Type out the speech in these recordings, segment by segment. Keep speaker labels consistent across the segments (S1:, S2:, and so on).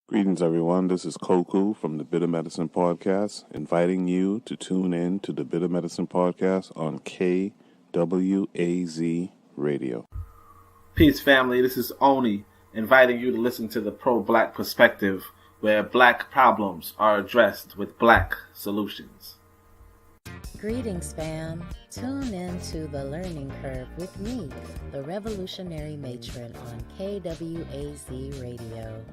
S1: Greetings, everyone. This is Koku from the Bitter Medicine Podcast, inviting you to tune in to the Bitter Medicine Podcast on KWAZ Radio.
S2: Peace, family. This is Oni, inviting you to listen to the pro-black perspective, where black problems are addressed with black solutions.
S3: Greetings, fam. Tune in to The Learning Curve with me, the revolutionary matron on KWAZ Radio.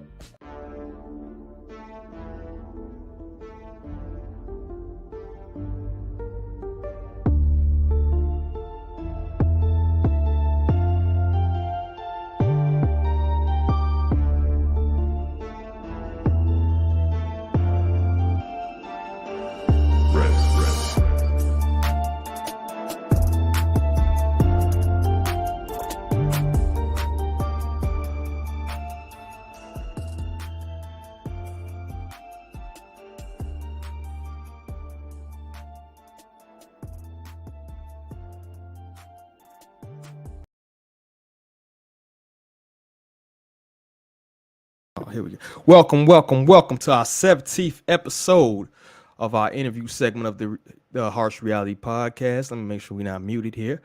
S4: Here we go. Welcome to our 17th episode of our interview segment of the Harsh Reality Podcast. Let me make sure we're not muted here.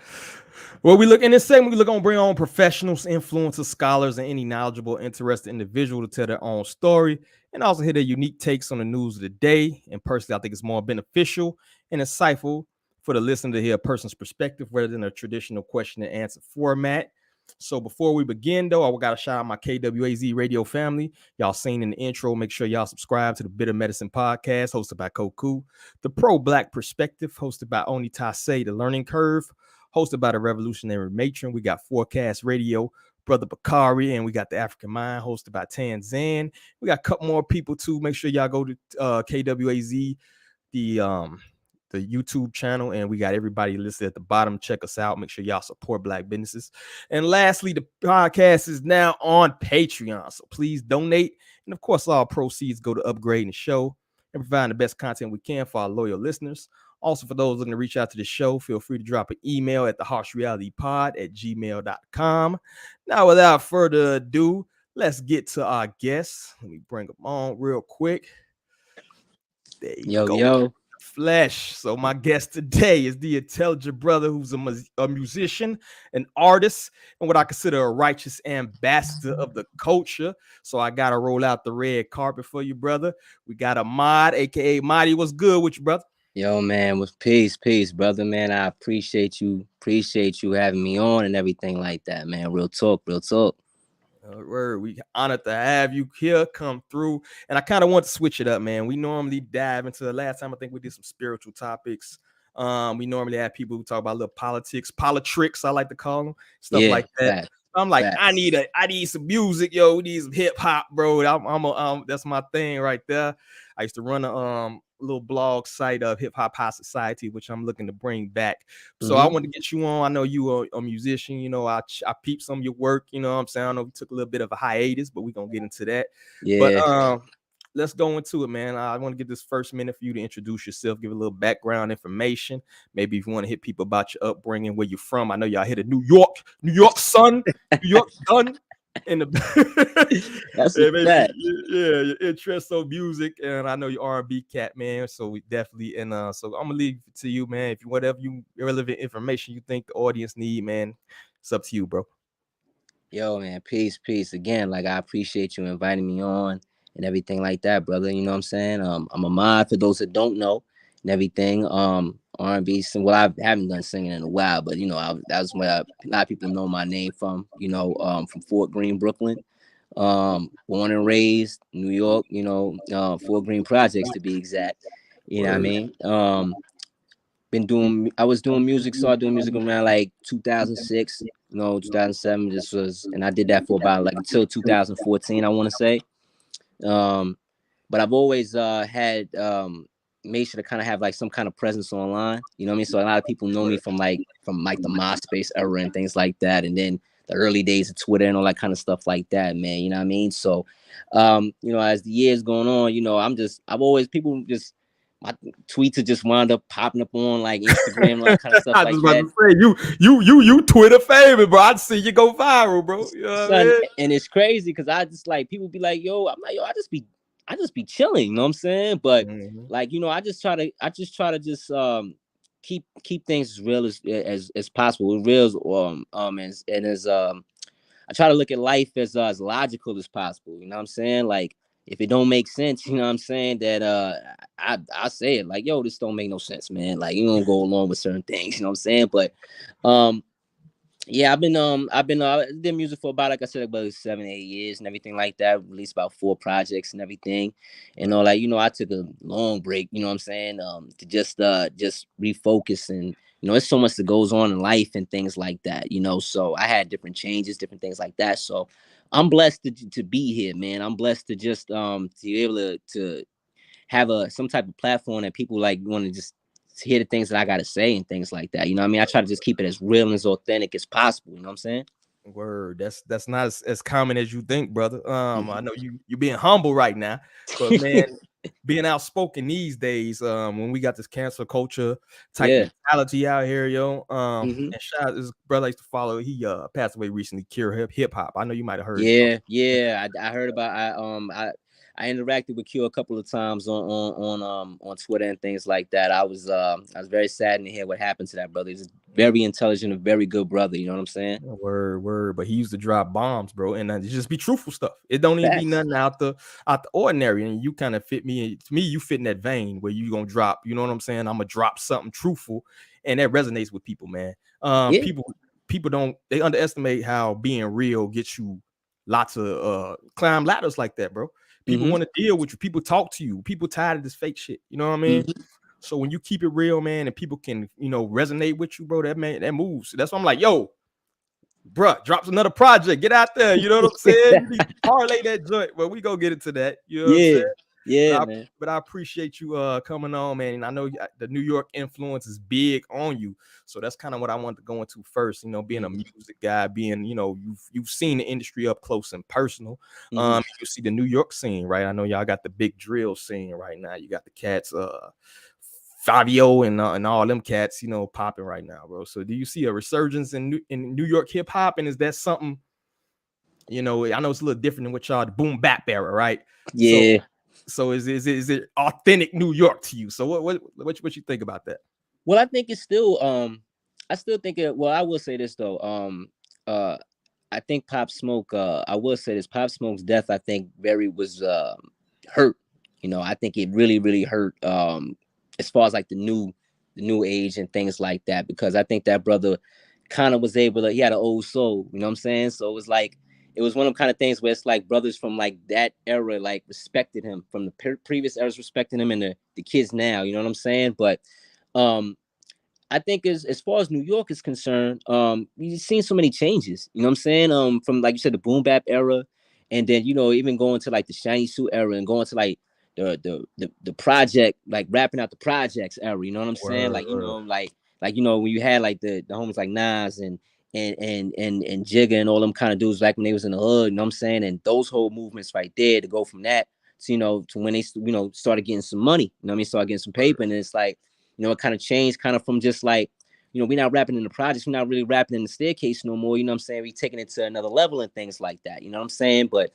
S4: Well, in this segment, we're going to bring on professionals, influencers, scholars, and any knowledgeable, interested individual to tell their own story and also hear their unique takes on the news of the day. And personally, I think it's more beneficial and insightful for the listener to hear a person's perspective rather than a traditional question and answer format. So before we begin, though, I got to shout out my KWAZ radio family. Y'all seen in the intro. Make sure y'all subscribe to the Bitter Medicine Podcast, hosted by Koku. The Pro-Black Perspective, hosted by Oni Tase. The Learning Curve, hosted by the Revolutionary Matron. We got Forecast Radio, Brother Bakari, and we got the African Mind, hosted by Tanzan. We got a couple more people, too. Make sure y'all go to KWAZ, the YouTube channel, and we got everybody listed at the bottom. Check us out. Make sure y'all support black businesses. And lastly, the podcast is now on Patreon, so please donate. And of course, all proceeds go to upgrading the show and providing the best content we can for our loyal listeners. Also, for those looking to reach out to the show, feel free to drop an email at theharshrealitypod@gmail.com. Now, without further ado, let's get to our guests. Let me bring them on real quick. There you go.
S5: Yo.
S4: Flesh. So my guest today is the intelligent brother who's a musician, an artist, and what I consider a righteous ambassador of the culture. So I gotta roll out the red carpet for you, brother. We got Ahmaad, aka MAADY. What's good with you, brother?
S5: Yo, man, with peace, brother, man. I appreciate you having me on and everything like that, man. Real talk.
S4: We honored to have you here, come through. And I kind of want to switch it up, man. We normally dive into the last time I think we did some spiritual topics. We normally have people who talk about a little politics, I like to call them, stuff like that. I'm like, I need some music, yo. We need some hip hop, bro. That's my thing right there. I used to run a little blog site of Hip Hop High Society, which I'm looking to bring back. So I want to get you on. I know you are a musician. You know, I peeped some of your work. You know what I'm saying? I know we took a little bit of a hiatus, but we're going to get into that.
S5: Yeah.
S4: But let's go into it, man. I want to get this first minute for you to introduce yourself, give a little background information. Maybe if you want to hit people about your upbringing, where you're from. I know y'all hit a New York son. In the
S5: that's
S4: your interest on music, and I know you're R&B cat, man. So we definitely so I'm gonna leave it to you, man. If you whatever you relevant information you think the audience need, man, it's up to you, bro.
S5: Yo, man, peace again. Like, I appreciate you inviting me on and everything like that, brother. You know what I'm saying? I'm Ahmaad, for those that don't know, and everything. R&B, well, I haven't done singing in a while, but you know, that's where a lot of people know my name from. You know, from Fort Greene, Brooklyn. Born and raised New York. You know, Fort Greene Projects to be exact. You know what I mean? I was doing music, started doing music around like 2006. You know, 2007. And I did that for about like until 2014, I want to say. But I've always had made sure to kind of have like some kind of presence online, you know what I mean? So a lot of people know me from the MySpace era and things like that, and then the early days of Twitter and all that kind of stuff like that, man. You know what I mean? So you know, as the years going on, you know, people just my tweets are just wound up popping up on like Instagram and all that kind of stuff
S4: I
S5: like
S4: was about
S5: that.
S4: to say you Twitter famous, bro. I see you go viral, bro. You know what I
S5: Son,
S4: mean?
S5: and it's crazy because I just like people be like, yo, I'm like, yo, I just be chilling, you know what I'm saying? But like, you know, I just try to just keep things as real as possible, as real and as I try to look at life as logical as possible, you know what I'm saying? Like if it don't make sense, you know what I'm saying, that I say it like, yo, this don't make no sense, man. Like you don't go along with certain things, you know what I'm saying? But yeah, I've been did music for about, like I said, about 7-8 years and everything like that. Released about 4 projects and everything, and all like, you know, I took a long break, you know what I'm saying, to just refocus, and you know, it's so much that goes on in life and things like that, you know. So I had different changes, different things like that. So I'm blessed to be here, man. I'm blessed to just to be able to have some type of platform that people like want to just hear the things that I gotta say and things like that. You know what I mean? I try to just keep it as real and as authentic as possible. You know what I'm saying?
S4: Word. That's not as common as you think, brother. I know you're being humble right now, but man, being outspoken these days, when we got this cancel culture type mentality out here, yo. And shout out this brother I used to follow. He passed away recently, Cure hip hop. I know you might have heard.
S5: Yeah. I heard about I interacted with Q a couple of times on Twitter and things like that. I was very saddened to hear what happened to that brother. He's a very intelligent, a very good brother. You know what I'm saying?
S4: Word. But he used to drop bombs, bro, and just be truthful stuff. It don't even be
S5: Facts.
S4: nothing out the ordinary. And you kind of fit me. To me, you fit in that vein where you gonna drop. You know what I'm saying? I'm gonna drop something truthful, and that resonates with people, man. People don't, they underestimate how being real gets you lots of climb ladders like that, bro. People want to deal with you. People talk to you. People tired of this fake shit. You know what I mean? So when you keep it real, man, and people can, you know, resonate with you, bro, that moves. That's why I'm like, yo, bruh, drops another project. Get out there. You know what I'm saying? You need to parlay that joint. Well, we go get into that. You know what I'm saying?
S5: Yeah, man.
S4: But I appreciate you coming on, man. And I know the New York influence is big on you. So that's kind of what I wanted to go into first. You know, being a music guy, being, you know, you've seen the industry up close and personal. You see the New York scene, right? I know y'all got the big drill scene right now. You got the cats, Fabio and all them cats, you know, popping right now, bro. So do you see a resurgence in New York hip hop? And is that something, you know, I know it's a little different than what y'all the boom bap era, right?
S5: Yeah.
S4: So is it authentic New York to you? So what you think about that?
S5: Well, I think it's still I still think it. Well, I will say this though. I think Pop Smoke. I will say this. Pop Smoke's death, I think, was hurt. You know, I think it really hurt. As far as like the new age and things like that, because I think that brother kind of was able to. He had an old soul. You know what I'm saying? So it was like. It was one of the kind of things where it's like brothers from like that era like respected him, from the previous eras respecting him, and the kids now, you know what I'm saying? But I think as far as New York is concerned, you've seen so many changes, you know what I'm saying? From like you said, the boom bap era, and then, you know, even going to like the shiny suit era and going to like the project, like rapping out the projects era, you know what I'm saying? Like, you know, like you know, when you had like the homies like Nas and Jigga and all them kind of dudes back when they was in the hood, you know what I'm saying? And those whole movements right there, to go from that to, you know, to when they, you know, started getting some money, you know what I mean? Started getting some paper, and it's like, you know, it kind of changed kind of from just like, you know, we're not rapping in the projects, we're not really rapping in the staircase no more, you know what I'm saying? We taking it to another level and things like that, you know what I'm saying? But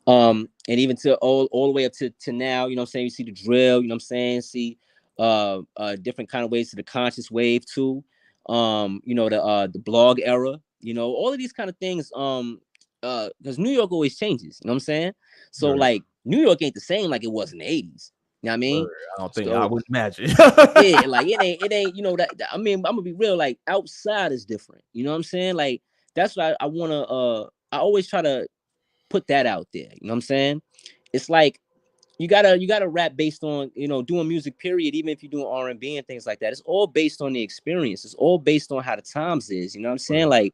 S5: and even to all the way up to now, you know what I'm saying? You see the drill, you know what I'm saying? See different kind of ways to the conscious wave too. You know, the blog era, you know, all of these kind of things, because New York always changes, you know what I'm saying? So like New York ain't the same like it was in the 80s. You know what I mean?
S4: I don't think I would imagine.
S5: Yeah, like it ain't, you know, that I mean, I'm gonna be real, like outside is different. You know what I'm saying? Like that's why I wanna I always try to put that out there. You know what I'm saying? It's like you gotta rap based on, you know, doing music, period, even if you're doing R&B and things like that. It's all based on the experience. It's all based on how the times is, you know what I'm saying? Like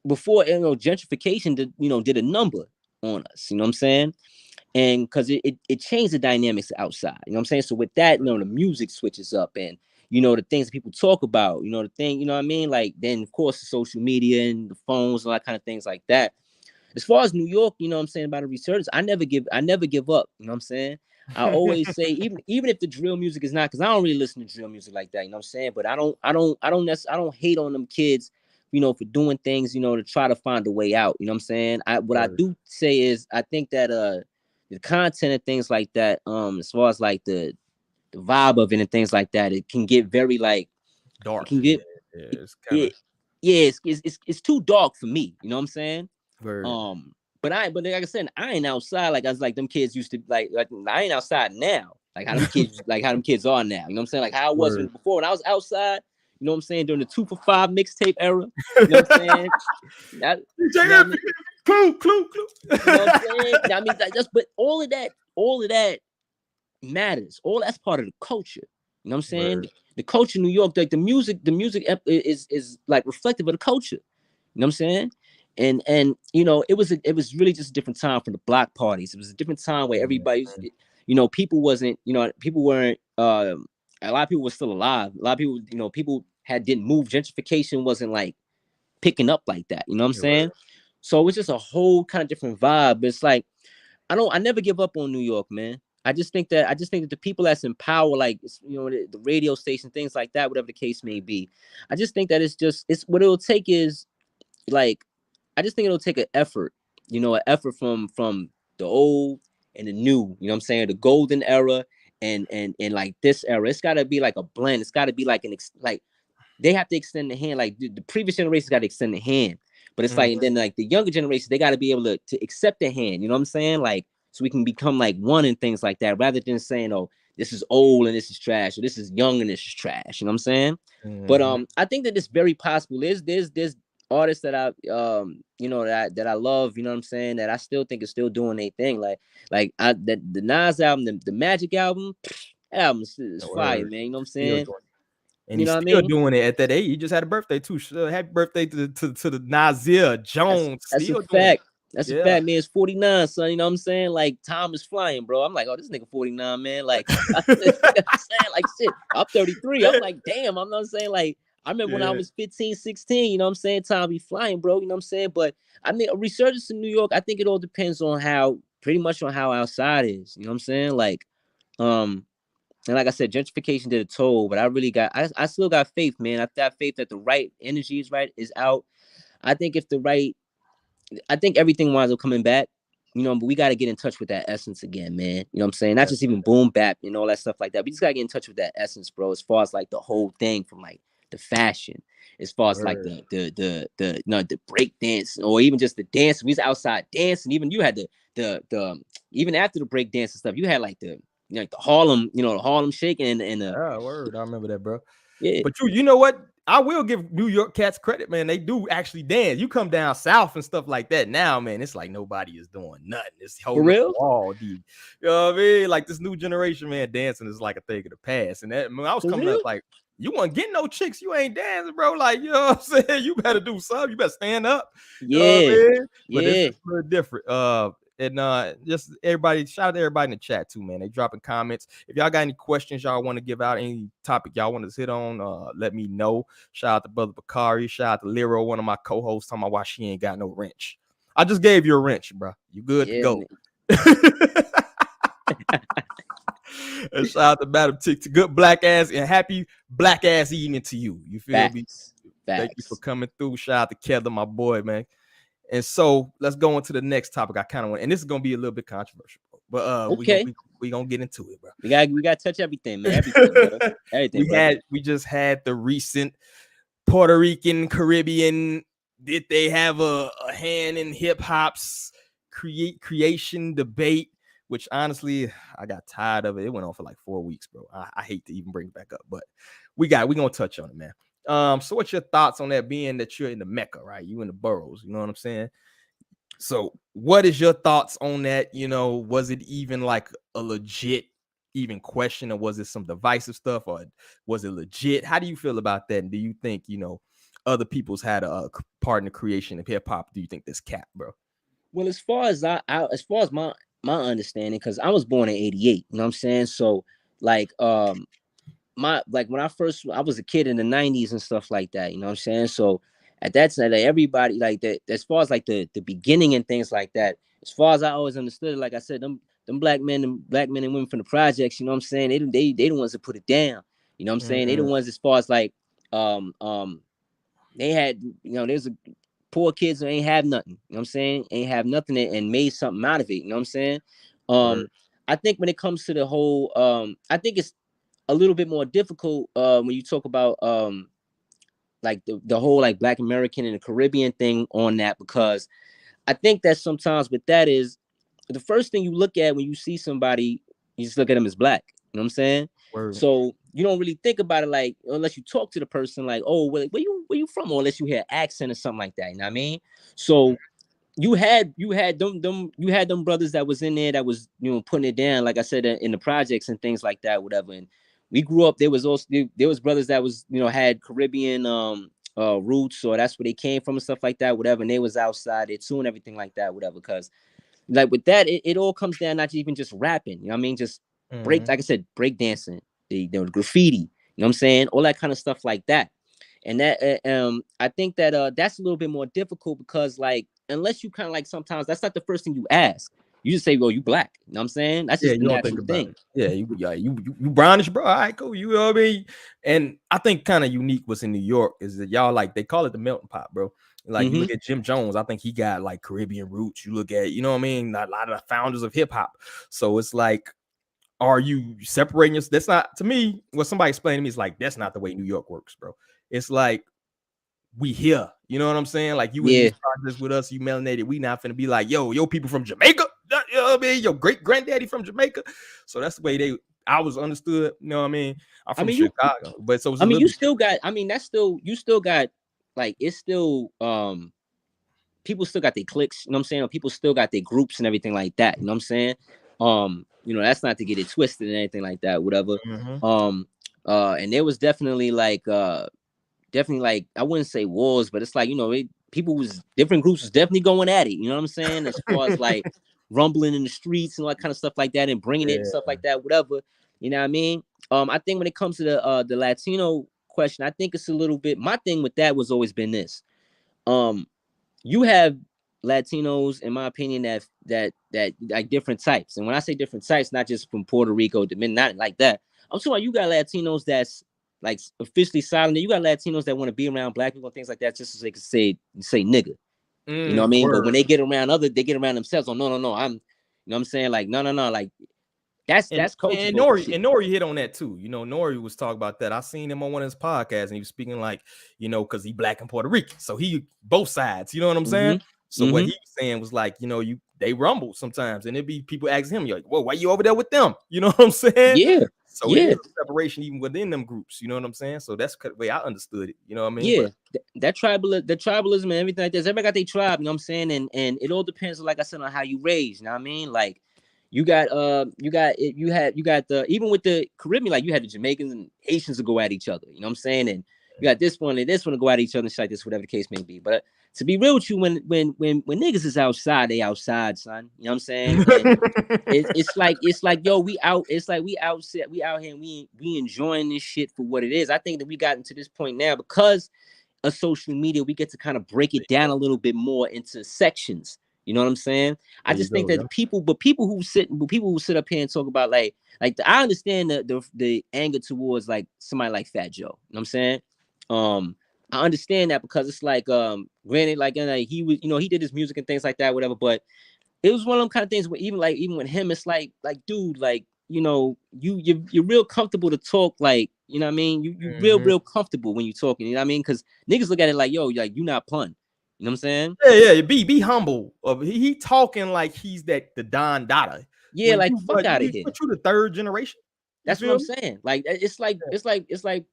S5: before, you know, gentrification did a number on us, you know what I'm saying? And because it changed the dynamics outside, you know what I'm saying? So with that, you know, the music switches up, and you know, the things that people talk about, you know, the thing, you know what I mean? Like then of course the social media and the phones and all that kind of things like that. As far as New York, you know what I'm saying, about a resurgence, I never give up, you know what I'm saying? I always say, even if the drill music is not, because I don't really listen to drill music like that, you know what I'm saying? But I don't hate on them kids, you know, for doing things, you know, to try to find a way out. You know what I'm saying? What I do say is I think that the content and things like that, as far as like the vibe of it and things like that, it can get very like it
S4: Dark.
S5: can get
S4: It's kind of
S5: it, yeah, it's too dark for me. You know what I'm saying?
S4: very.
S5: But like I said, I ain't outside like I was like them kids used to like I ain't outside now. Like how them kids are now. You know what I'm saying? Like how I was before when I was outside, you know what I'm saying, during the 2 for $5 mixtape era. You know what I'm saying?
S4: Clue.
S5: You know what I'm saying? I mean, but all of that matters. All that's part of the culture. You know what I'm saying? The culture in New York, like the music is like reflective of the culture. You know what I'm saying? And you know, it was really just a different time for the block parties. It was a different time where everybody, you know, people weren't, a lot of people were still alive. A lot of people, you know, didn't move. Gentrification wasn't like picking up like that. You know what I'm saying? So it was just a whole kind of different vibe. It's like I never give up on New York, man. I just think that the people that's in power, like, you know, the radio station, things like that, whatever the case may be, I just think that it's what it'll take is like, I just think it'll take an effort, you know, an effort from the old and the new, you know what I'm saying, the golden era and like this era. It's got to be like a blend. It's got to be like like they have to extend the hand. Like the previous generations got to extend the hand, but it's like, and then like the younger generations, they got to be able to accept the hand. You know what I'm saying? Like, so we can become like one and things like that, rather than saying, oh, this is old and this is trash, or this is young and this is trash. You know what I'm saying? But I think that it's very possible. There's artists that I you know, that I love, you know what I'm saying, that I still think is still doing their thing. Like the Nas album, the Magic album, that album is fire, man. You know what I'm saying?
S4: And
S5: You
S4: he's
S5: know what I
S4: still
S5: mean?
S4: doing it at that age. He just had a birthday too. Happy birthday to the Nasir Jones.
S5: That's a
S4: Still doing
S5: fact.
S4: it.
S5: That's a fact, man. It's 49, son. You know what I'm saying? Like, time is flying, bro. I'm like, oh, this nigga 49, man. Like, I'm saying, like, shit. I'm 33. I'm like, damn. I'm not saying, like, I remember when I was 15, 16, you know what I'm saying? Time be flying, bro. You know what I'm saying? But I mean, a resurgence in New York, I think it all depends on pretty much on how outside is. You know what I'm saying? Like, and like I said, gentrification did a toll, but I still got faith, man. I got faith that the right energy is out. I think I think everything winds up coming back, you know, but we got to get in touch with that essence again, man. You know what I'm saying? Not just even boom bap and all that stuff like that. We just got to get in touch with that essence, bro, as far as like the whole thing, from like the fashion, as far as like the break dance, or even just the dance. We was outside dancing. Even you had the even after the break dance and stuff, you had like the Harlem, you know, the Harlem shaking and
S4: word. I remember that, bro.
S5: Yeah.
S4: But you know what? I will give New York cats credit, man. They do actually dance. You come down south and stuff like that now, man. It's like nobody is doing nothing. It's holding up the wall, dude. You know what I mean? Like this new generation, man, dancing is like a thing of the past. And that, when I was coming up, like, you won't get no chicks. You ain't dancing, bro. Like, you know what I'm saying? You better do something. You better stand up. You know what I mean? But it's a little different. And just everybody, shout out to everybody in the chat too, man. They dropping comments. If y'all got any questions y'all want to give out, any topic y'all want to hit on, let me know. Shout out to Brother Bakari. Shout out to Lero, one of my co-hosts, talking about why she ain't got no wrench. I just gave you a wrench, bro. You good to go. And shout out to Madam Tick, to good black ass and happy black ass evening to you. You feel me? Thank you for coming through. Shout out to Kevin, my boy, man. And so let's go on to the next topic. I kind of want, and this is gonna be a little bit controversial, but
S5: okay,
S4: we gonna get into it, bro.
S5: We got to touch everything, man. Everything, bro. Everything.
S4: We just had the recent Puerto Rican Caribbean. Did they have a hand in hip hop's creation debate? Which honestly, I got tired of it. It went on for like 4 weeks, bro. I hate to even bring it back up, but we gonna touch on it, man. So what's your thoughts on that, being that you're in the Mecca, right? You in the boroughs, you know what I'm saying? So what is your thoughts on that? You know, was it even like a legit even question, or was it some divisive stuff, or was it legit? How do you feel about that? And do you think, you know, other people's had a part in the creation of hip hop? Do you think this cap, bro?
S5: Well, as far as my understanding, because I was born in '88, you know what I'm saying? So like when I was a kid in the 90s and stuff like that, you know what I'm saying? So at that time, like, everybody like that, as far as like the beginning and things like that, as far as I always understood it, like I said, them black men and women from the projects, you know what I'm saying? They the ones that put it down. You know what I'm saying? They the ones as far as like they had, you know, there's a poor kids who ain't have nothing, you know what I'm saying? Ain't have nothing and made something out of it, you know what I'm saying? I think when it comes to the whole I think it's a little bit more difficult when you talk about like the whole like Black American and the Caribbean thing on that, because I think that sometimes with that is the first thing you look at when you see somebody, you just look at them as black. You know what I'm saying?
S4: Word.
S5: So you don't really think about it like, unless you talk to the person like, oh, where you from, or unless you hear accent or something like that. You know what I mean? So you had them brothers that was in there that was, you know, putting it down, like I said, in the projects and things like that, whatever. And we grew up. There was brothers that was, you know, had Caribbean roots, or that's where they came from and stuff like that, whatever. And they was outside there too and everything like that, whatever. Because like with that, it all comes down not to even just rapping. You know what I mean? Just like I said, break dancing, the graffiti. You know what I'm saying? All that kind of stuff like that. And that I think that that's a little bit more difficult because like unless you kind of like sometimes that's not the first thing you ask. You just say, well, you black. You know what I'm saying? That's just the natural thing.
S4: You brownish, bro. All right, cool. You know what I mean? And I think kind of unique what's in New York is that y'all like they call it the melting pot, bro. Like you look at Jim Jones, I think he got like Caribbean roots. You look at, you know what I mean, a lot of the founders of hip hop. So it's like, are you separating yourself? That's not, to me, what somebody explained to me is like, that's not the way New York works, bro. It's like, we here, you know what I'm saying? Like you in these projects with us, you melanated. We not finna be like, yo, people from Jamaica, you know what I mean? Your great granddaddy from Jamaica. So that's the way I was understood. You know what I mean? I'm from Chicago, but so it's
S5: you still got. I mean, that's still you still got. Like it's still people still got their cliques. You know what I'm saying? Or people still got their groups and everything like that. You know what I'm saying? You know, that's not to get it twisted and anything like that. Whatever. And there was definitely like I wouldn't say wars, but it's like, you know, people was different groups was definitely going at it. You know what I'm saying? As far as like rumbling in the streets and all that kind of stuff like that and bringing it and stuff like that, whatever. You know what I mean? I think when it comes to the Latino question, I think it's a little bit, my thing with that was always been this. You have Latinos, in my opinion, that like different types. And when I say different types, not just from Puerto Rico, Dominican, not like that. I'm talking about you got Latinos that's like officially silent. You got Latinos that want to be around black people and things like that just so they can say nigga. You know what I mean? But when they get around they get around themselves. Oh, no. I'm, you know what I'm saying? Like, no. Like, that's culture.
S4: And Nori hit on that too. You know, Nori was talking about that. I seen him on one of his podcasts and he was speaking like, you know, because he black and Puerto Rican. So he both sides, you know what I'm saying? So what he was saying was like, you know, they rumble sometimes and it'd be people asking him, you're like, whoa, why you over there with them? You know what I'm saying?
S5: Yeah.
S4: So it is a separation even within them groups, you know what I'm saying? So that's the way I understood it, you know what I mean?
S5: Yeah, that tribalism and everything like this, everybody got their tribe, you know what I'm saying? And it all depends, like I said, on how you raise, you know what I mean? Like you got the even with the Caribbean, like you had the Jamaicans and Haitians to go at each other, you know what I'm saying? And you got this one and this one to go at each other and shit like this, whatever the case may be. But to be real with you, when niggas is outside, they outside, son. You know what I'm saying? And it's like, yo, we out. It's like we out here and we enjoying this shit for what it is. I think that we got into this point now because of social media. We get to kind of break it down a little bit more into sections. You know what I'm saying? I just think that people who sit up here and talk about like I understand the anger towards like somebody like Fat Joe. You know what I'm saying? I understand that because it's like granted, like he was, you know, he did his music and things like that, whatever. But it was one of them kind of things where even with him, it's like dude, like, you know, you're real comfortable to talk, like, you know what I mean? You real comfortable when you're talking, you know what I mean? Because niggas look at it like, yo, like you not pun. You know what I'm saying?
S4: Yeah. Be humble. He talking like he's the Don Dada.
S5: Yeah, like fuck out of here.
S4: But you the third generation.
S5: That's what I'm saying. Like it's like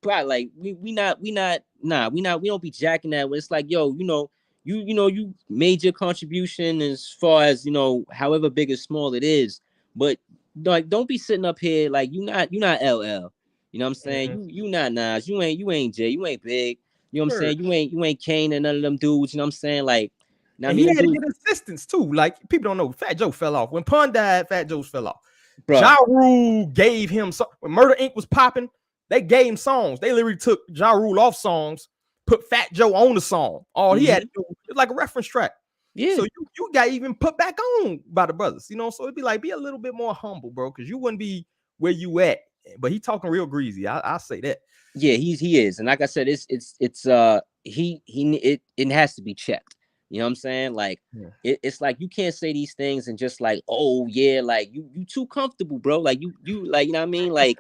S5: pride. Like we don't be jacking that. It's like, yo, you know, you made your contribution as far as, you know, however big or small it is. But like, don't be sitting up here like you not LL. You know what I'm saying? You not Nas. You ain't Jay. You ain't Big. You know what I'm saying? You ain't Kane and none of them dudes. You know what I'm saying? Like, now I mean,
S4: he had to get assistance too. Like people don't know, Fat Joe fell off when Pun died. Fat Joe fell off. Ja Rule gave him some when Murder Inc. was popping. They gave him songs. They literally took Ja Rule off songs, put Fat Joe on the song. All he had to do was like a reference track.
S5: Yeah.
S4: So you got even put back on by the brothers, you know. So it'd be like, be a little bit more humble, bro, because you wouldn't be where you at. But he talking real greasy. I say that.
S5: Yeah, he is, and like I said, it has to be checked. You know what I'm saying? Like it's like you can't say these things and just like, oh yeah, like you too comfortable, bro. Like you like, you know what I mean? Like,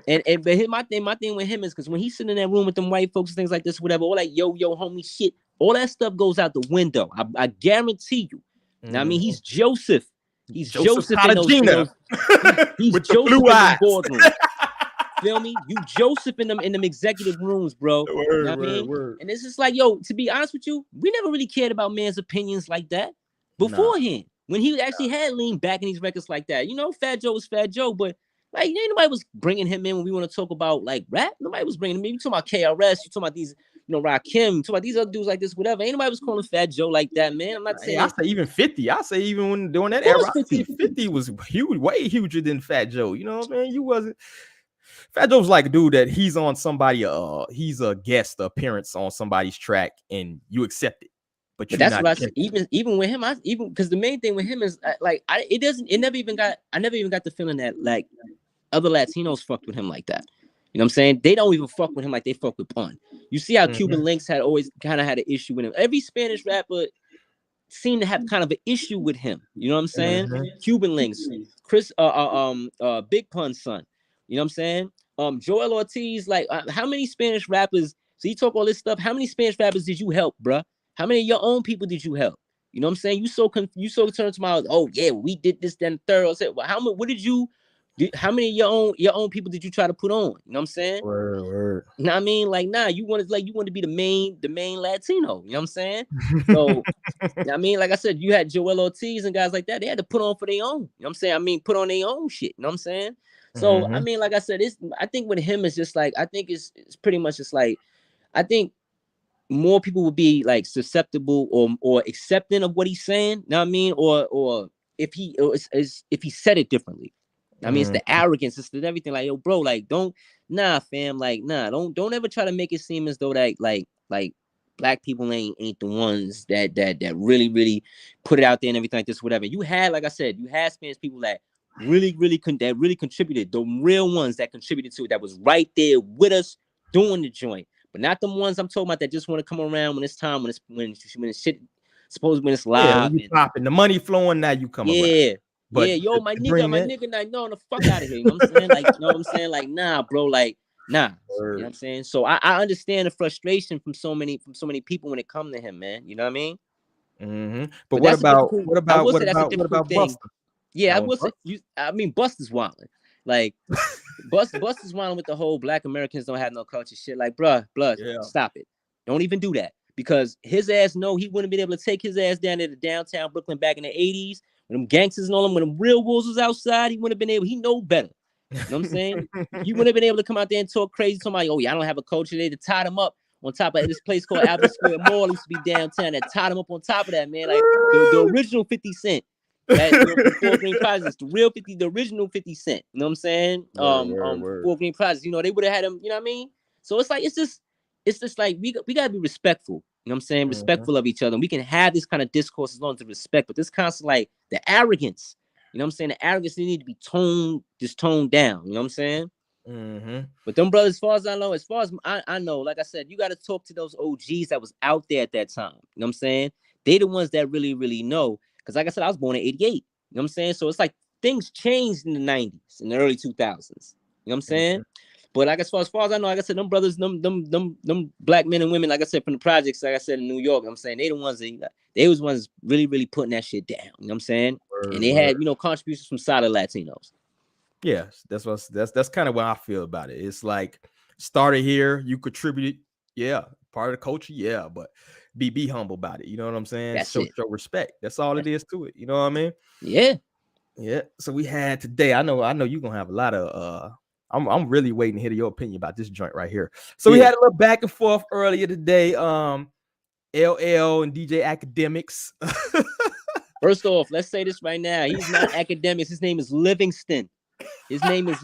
S5: but my thing with him is because when he's sitting in that room with them white folks and things like this, whatever, all that yo homie shit, all that stuff goes out the window. I guarantee you. Now I mean, he's Joseph. He's Joseph in those he's
S4: with
S5: Joseph
S4: the blue
S5: in
S4: eyes.
S5: them boardrooms. Feel me? You Joseph in them executive rooms, bro.
S4: Word,
S5: you know what I mean?
S4: word.
S5: And it's just like, yo, to be honest with you, we never really cared about man's opinions like that beforehand. When he actually had leaned back in these records like that. You know, Fat Joe was Fat Joe, but like ain't nobody was bringing him in when we want to talk about like rap. Nobody was bringing him in. You talking about KRS, you talking about these, you know, Rakim, you talking about these other dudes like this, whatever. Ain't nobody was calling Fat Joe like that, man. I'm not saying.
S4: I say even 50. I say even when during that era, 50 was huge, way huger than Fat Joe. You know what I mean? You wasn't. Fat Joe's like a dude that he's on somebody, he's a guest appearance on somebody's track and you accept it. But
S5: that's what I said. Even with him, even because the main thing with him is like I never even got the feeling that like other Latinos fucked with him like that. You know what I'm saying? They don't even fuck with him like they fuck with Pun. You see how Cuban Links had always kind of had an issue with him. Every Spanish rapper seemed to have kind of an issue with him. You know what I'm saying? Cuban Links, Chris, Big Pun's son. You know what I'm saying? Joel Ortiz, like how many Spanish rappers? So you talk all this stuff. How many Spanish rappers did you help, bruh? How many of your own people did you help? You know what I'm saying? You so concerned to my, oh yeah, we did this, then third. I said, well, how many of your own people did you try to put on? You know what I'm saying?
S4: Word.
S5: You know what I mean? Like, nah, you wanted to be the main Latino. You know what I'm saying? So I mean, like I said, you had Joel Ortiz and guys like that. They had to put on for their own. You know what I'm saying? I mean, put on their own shit. You know what I'm saying? So I mean, like I said, I think with him it's just like, I think it's pretty much just like, I think more people would be like susceptible or accepting of what he's saying. You know what I mean? Or if he said it differently. I mean, it's the arrogance, it's the everything. Like, yo, bro, like, don't ever try to make it seem as though that like black people ain't the ones that really put it out there and everything like this, whatever. You had, like I said, Spanish people that really contributed, the real ones that contributed to it, that was right there with us doing the joint, but not the ones I'm talking about that just want to come around when it's time, when shit, supposed when it's live.
S4: Yeah, when you popping, the money flowing, now you come around.
S5: But yeah, yo, my nigga, like, no, the fuck out of here. You know what I'm saying? Like, you know what I'm saying? Like, nah, bro, like, nah. You know what I'm saying? So I understand the frustration from so many people when it comes to him, man. You know what I mean?
S4: But what about Buster?
S5: Yeah, I will say. I mean, Buster's wilding. Like, Buster's wilding with the whole Black Americans don't have no culture shit. Like, bruh, stop it. Don't even do that. Because his ass he wouldn't be able to take his ass down there to downtown Brooklyn back in the 80s. When them gangsters and all them, when them real wolves was outside, he wouldn't have been able, he know better. You know what I'm saying? He wouldn't have been able to come out there and talk crazy to somebody, oh yeah, I don't have a culture. They tied him up on top of this place called Albert Square Mall. Used to be downtown. That tied him up on top of that, man. Like the original 50 Cent. That, you know, 4 Green Projects, the original 50 Cent. You know what I'm saying? 4 Green Projects, you know, they would have had him, you know what I mean? So it's like, it's just like we gotta be respectful. You know what I'm saying? Respectful of each other. And we can have this kind of discourse as long as respect, but this constant, like, the arrogance, you know what I'm saying? The arrogance need to be toned down. You know what I'm saying? But them brothers, as far as I know, like I said, you got to talk to those OGs that was out there at that time. You know what I'm saying? They the ones that really, really know. Because like I said, I was born in 88. You know what I'm saying? So it's like things changed in the 90s, in the early 2000s. You know what I'm saying? But like as far as I know, like I said, them brothers, them black men and women, like I said, from the projects, like I said in New York, I'm saying they the ones that they was ones really, really putting that shit down. You know what I'm saying? And they had, you know, contributions from solid Latinos.
S4: Yes, that's kind of what I feel about it. It's like started here, you contributed, yeah, part of the culture, yeah, but be humble about it. You know what I'm saying? Show respect. That's all it is to it. You know what I mean? Yeah. So we had today. I know you're gonna have a lot of I'm really waiting to hear your opinion about this joint right here. So we had a little back and forth earlier today. LL and DJ Akademiks.
S5: First off, let's say this right now. He's not Akademiks. His name is Livingston. Akademiks,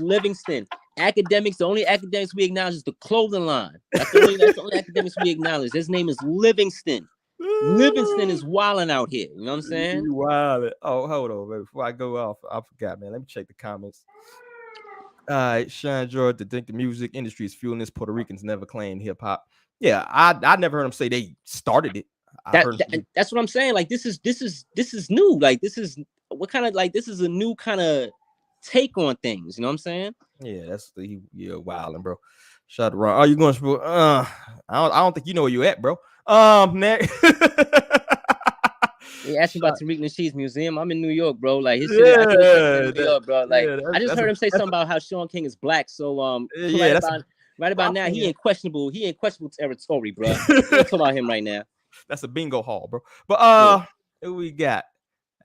S5: the only Akademiks we acknowledge is the clothing line. That's the only Akademiks we acknowledge. His name is Livingston. Livingston is wilding out here. You know what I'm saying?
S4: You wild. Oh, hold on, baby. Before I go off, I forgot, man. Let me check the comments. All right, Sean George, to think the music industry is fueling this. Puerto Ricans never claimed hip hop. Yeah, I never heard them say they started it. I've heard
S5: That's what I'm saying. Like this is new. Like this is what kind of like this is a new kind of take on things. You know what I'm saying?
S4: Yeah, that's the wilding, bro. Shout out to Ron. Are you going to? I don't think you know where you at, bro. Next.
S5: He asked me about Tariq Nasheed's museum. I'm in New York, bro. Like his city, I in New York, bro. Like I just heard him say something about how Sean King is black. So right about now, he ain't questionable territory, bro. Talk about him right now.
S4: That's a bingo hall, bro. But who we got?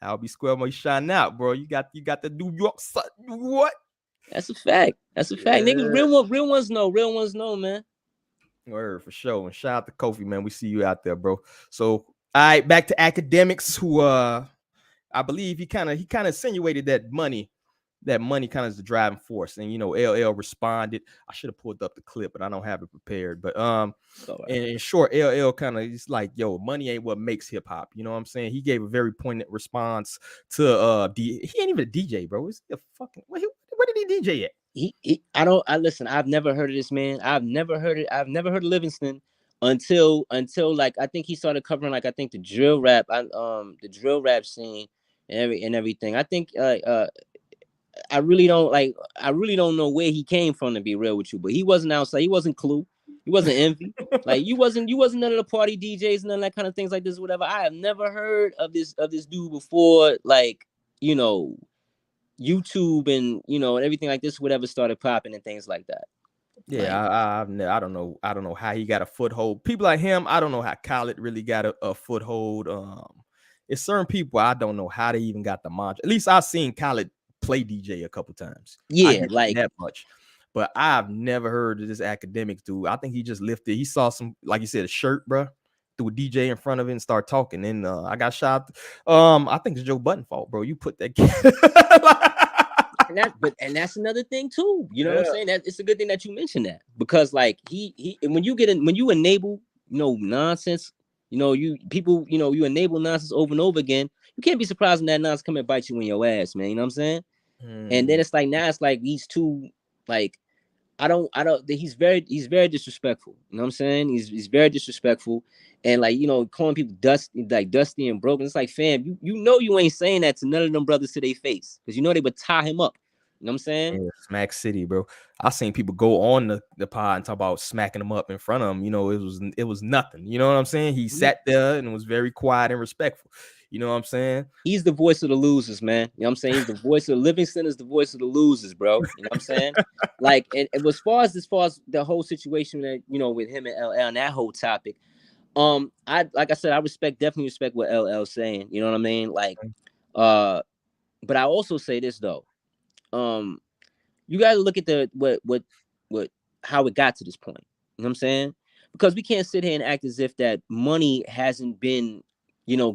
S4: I'll be square more shine out, bro. You got the New York what?
S5: That's a fact. Nigga, real ones know, man.
S4: Word for sure. And shout out to Kofi, man. We see you out there, bro. So all right, back to Akademiks, who I believe he kind of insinuated that money kind of is the driving force. And LL responded. I should have pulled up the clip, but I don't have it prepared. But in short, LL kind of is like, yo, money ain't what makes hip hop. You know what I'm saying? He gave a very poignant response to he ain't even a DJ, bro. Is he a fucking where did he DJ at?
S5: Listen, I've never heard of this man. I've never heard of Livingston until like I think he started covering like I think the drill rap scene and everything. I think I really don't know where he came from, to be real with you, but he wasn't outside. He wasn't Clue. He wasn't Envy. Like you wasn't none of the party DJs, none of that kind of things like this, whatever. I have never heard of this dude before, like, YouTube and and everything like this, whatever started popping and things like that.
S4: Yeah, I don't know how he got a foothold. People like him, I don't know how Khaled really got a foothold. It's certain people I don't know how they even got the mantra. At least I've seen Khaled play DJ a couple times.
S5: Yeah, like
S4: that much. But I've never heard of this Akademiks dude. I think he just lifted. He saw some, like you said, a shirt, bro, threw a DJ in front of it and start talking. And I got shot. I think it's Joe Budden fault, bro. You put that.
S5: And that's another thing too. You know what I'm saying? That it's a good thing that you mentioned that, because like he when you enable nonsense, you enable nonsense over and over again. You can't be surprised when that nonsense come and bite you in your ass, man. You know what I'm saying? And then it's like now it's like these two, like he's very disrespectful. You know what I'm saying? He's very disrespectful, and like calling people dusty and broken. It's like, fam, you ain't saying that to none of them brothers to their face, because they would tie him up. You know what I'm saying?
S4: Yeah, Smack City, bro. I seen people go on the pod and talk about smacking him up in front of him. It was nothing. You know what I'm saying? He sat there and was very quiet and respectful. You know what I'm saying?
S5: He's the voice of the losers, man. You know what I'm saying? He's the voice of Livingston is the voice of the losers, bro. You know what I'm saying? Like, and as far as the whole situation that with him and LL and that whole topic, I definitely respect what LL's saying. You know what I mean? Like, but I also say this though. You got to look at how it got to this point. You know what I'm saying? Because we can't sit here and act as if that money hasn't been,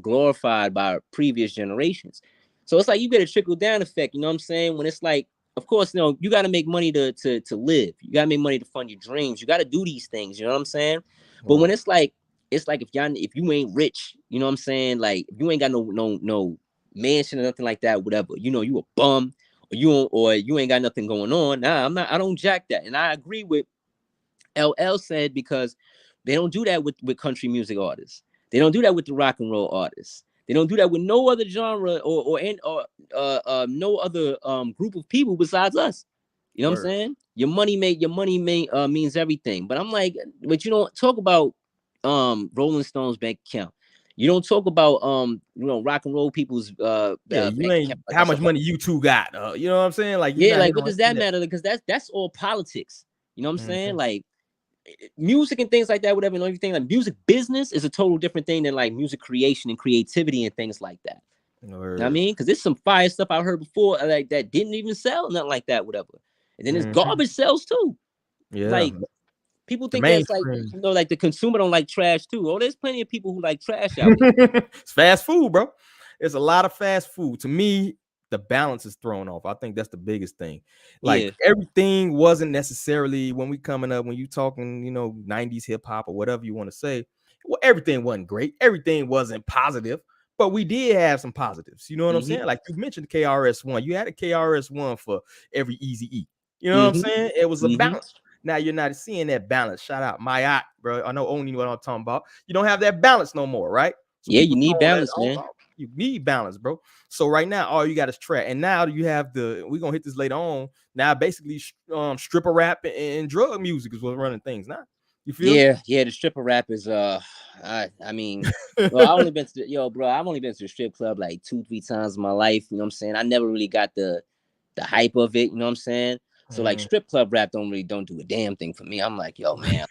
S5: glorified by previous generations. So it's like you get a trickle down effect. You know what I'm saying? When it's like, of course, you got to make money to live. You got to make money to fund your dreams. You got to do these things. You know what I'm saying? Wow. But when it's like if you ain't rich, you know what I'm saying? Like if you ain't got no mansion or nothing like that, whatever. You a bum. Or you ain't got nothing going on. Nah, I don't jack that. And I agree with LL said, because they don't do that with country music artists. They don't do that with the rock and roll artists. They don't do that with no other genre or no other group of people besides us. You know what I'm saying? Your money means everything. But I'm like, but you don't talk about Rolling Stones bank account. You don't talk about rock and roll people's
S4: you ain't how much money you two got. You know what I'm saying? Like,
S5: what does that matter? Because that's all politics. You know what I'm saying? Like music and things like that, whatever, and everything. Like music business is a total different thing than like music creation and creativity and things like that. You know what I mean? Because there's some fire stuff I heard before like that didn't even sell, nothing like that, whatever. And then there's garbage sells too. Yeah. Like people think that's like, like the consumer don't like trash too. Oh, there's plenty of people who like trash out there.
S4: It's fast food, bro. There's a lot of fast food. To me, the balance is thrown off. I think that's the biggest thing. Like everything wasn't necessarily when we coming up, when you talking, 90s hip hop or whatever you want to say, Well, everything wasn't great. Everything wasn't positive, but we did have some positives. You know what I'm saying? Like you mentioned KRS-One. You had a KRS-One for every Easy E. You know what I'm saying? It was a balance. Now you're not seeing that balance. Shout out MAADY, bro. I know only what I'm talking about. You don't have that balance no more, right? So
S5: yeah, you need balance, man.
S4: You need balance, bro. So right now, all you got is trap. And now you have we're gonna hit this later on. Now basically stripper rap and drug music is what's running things now. You feel?
S5: Yeah, the stripper rap is I mean, well, I've only been to the strip club like 2-3 times in my life. You know what I'm saying? I never really got the hype of it, you know what I'm saying? So like strip club rap don't do a damn thing for me. I'm like, yo, man,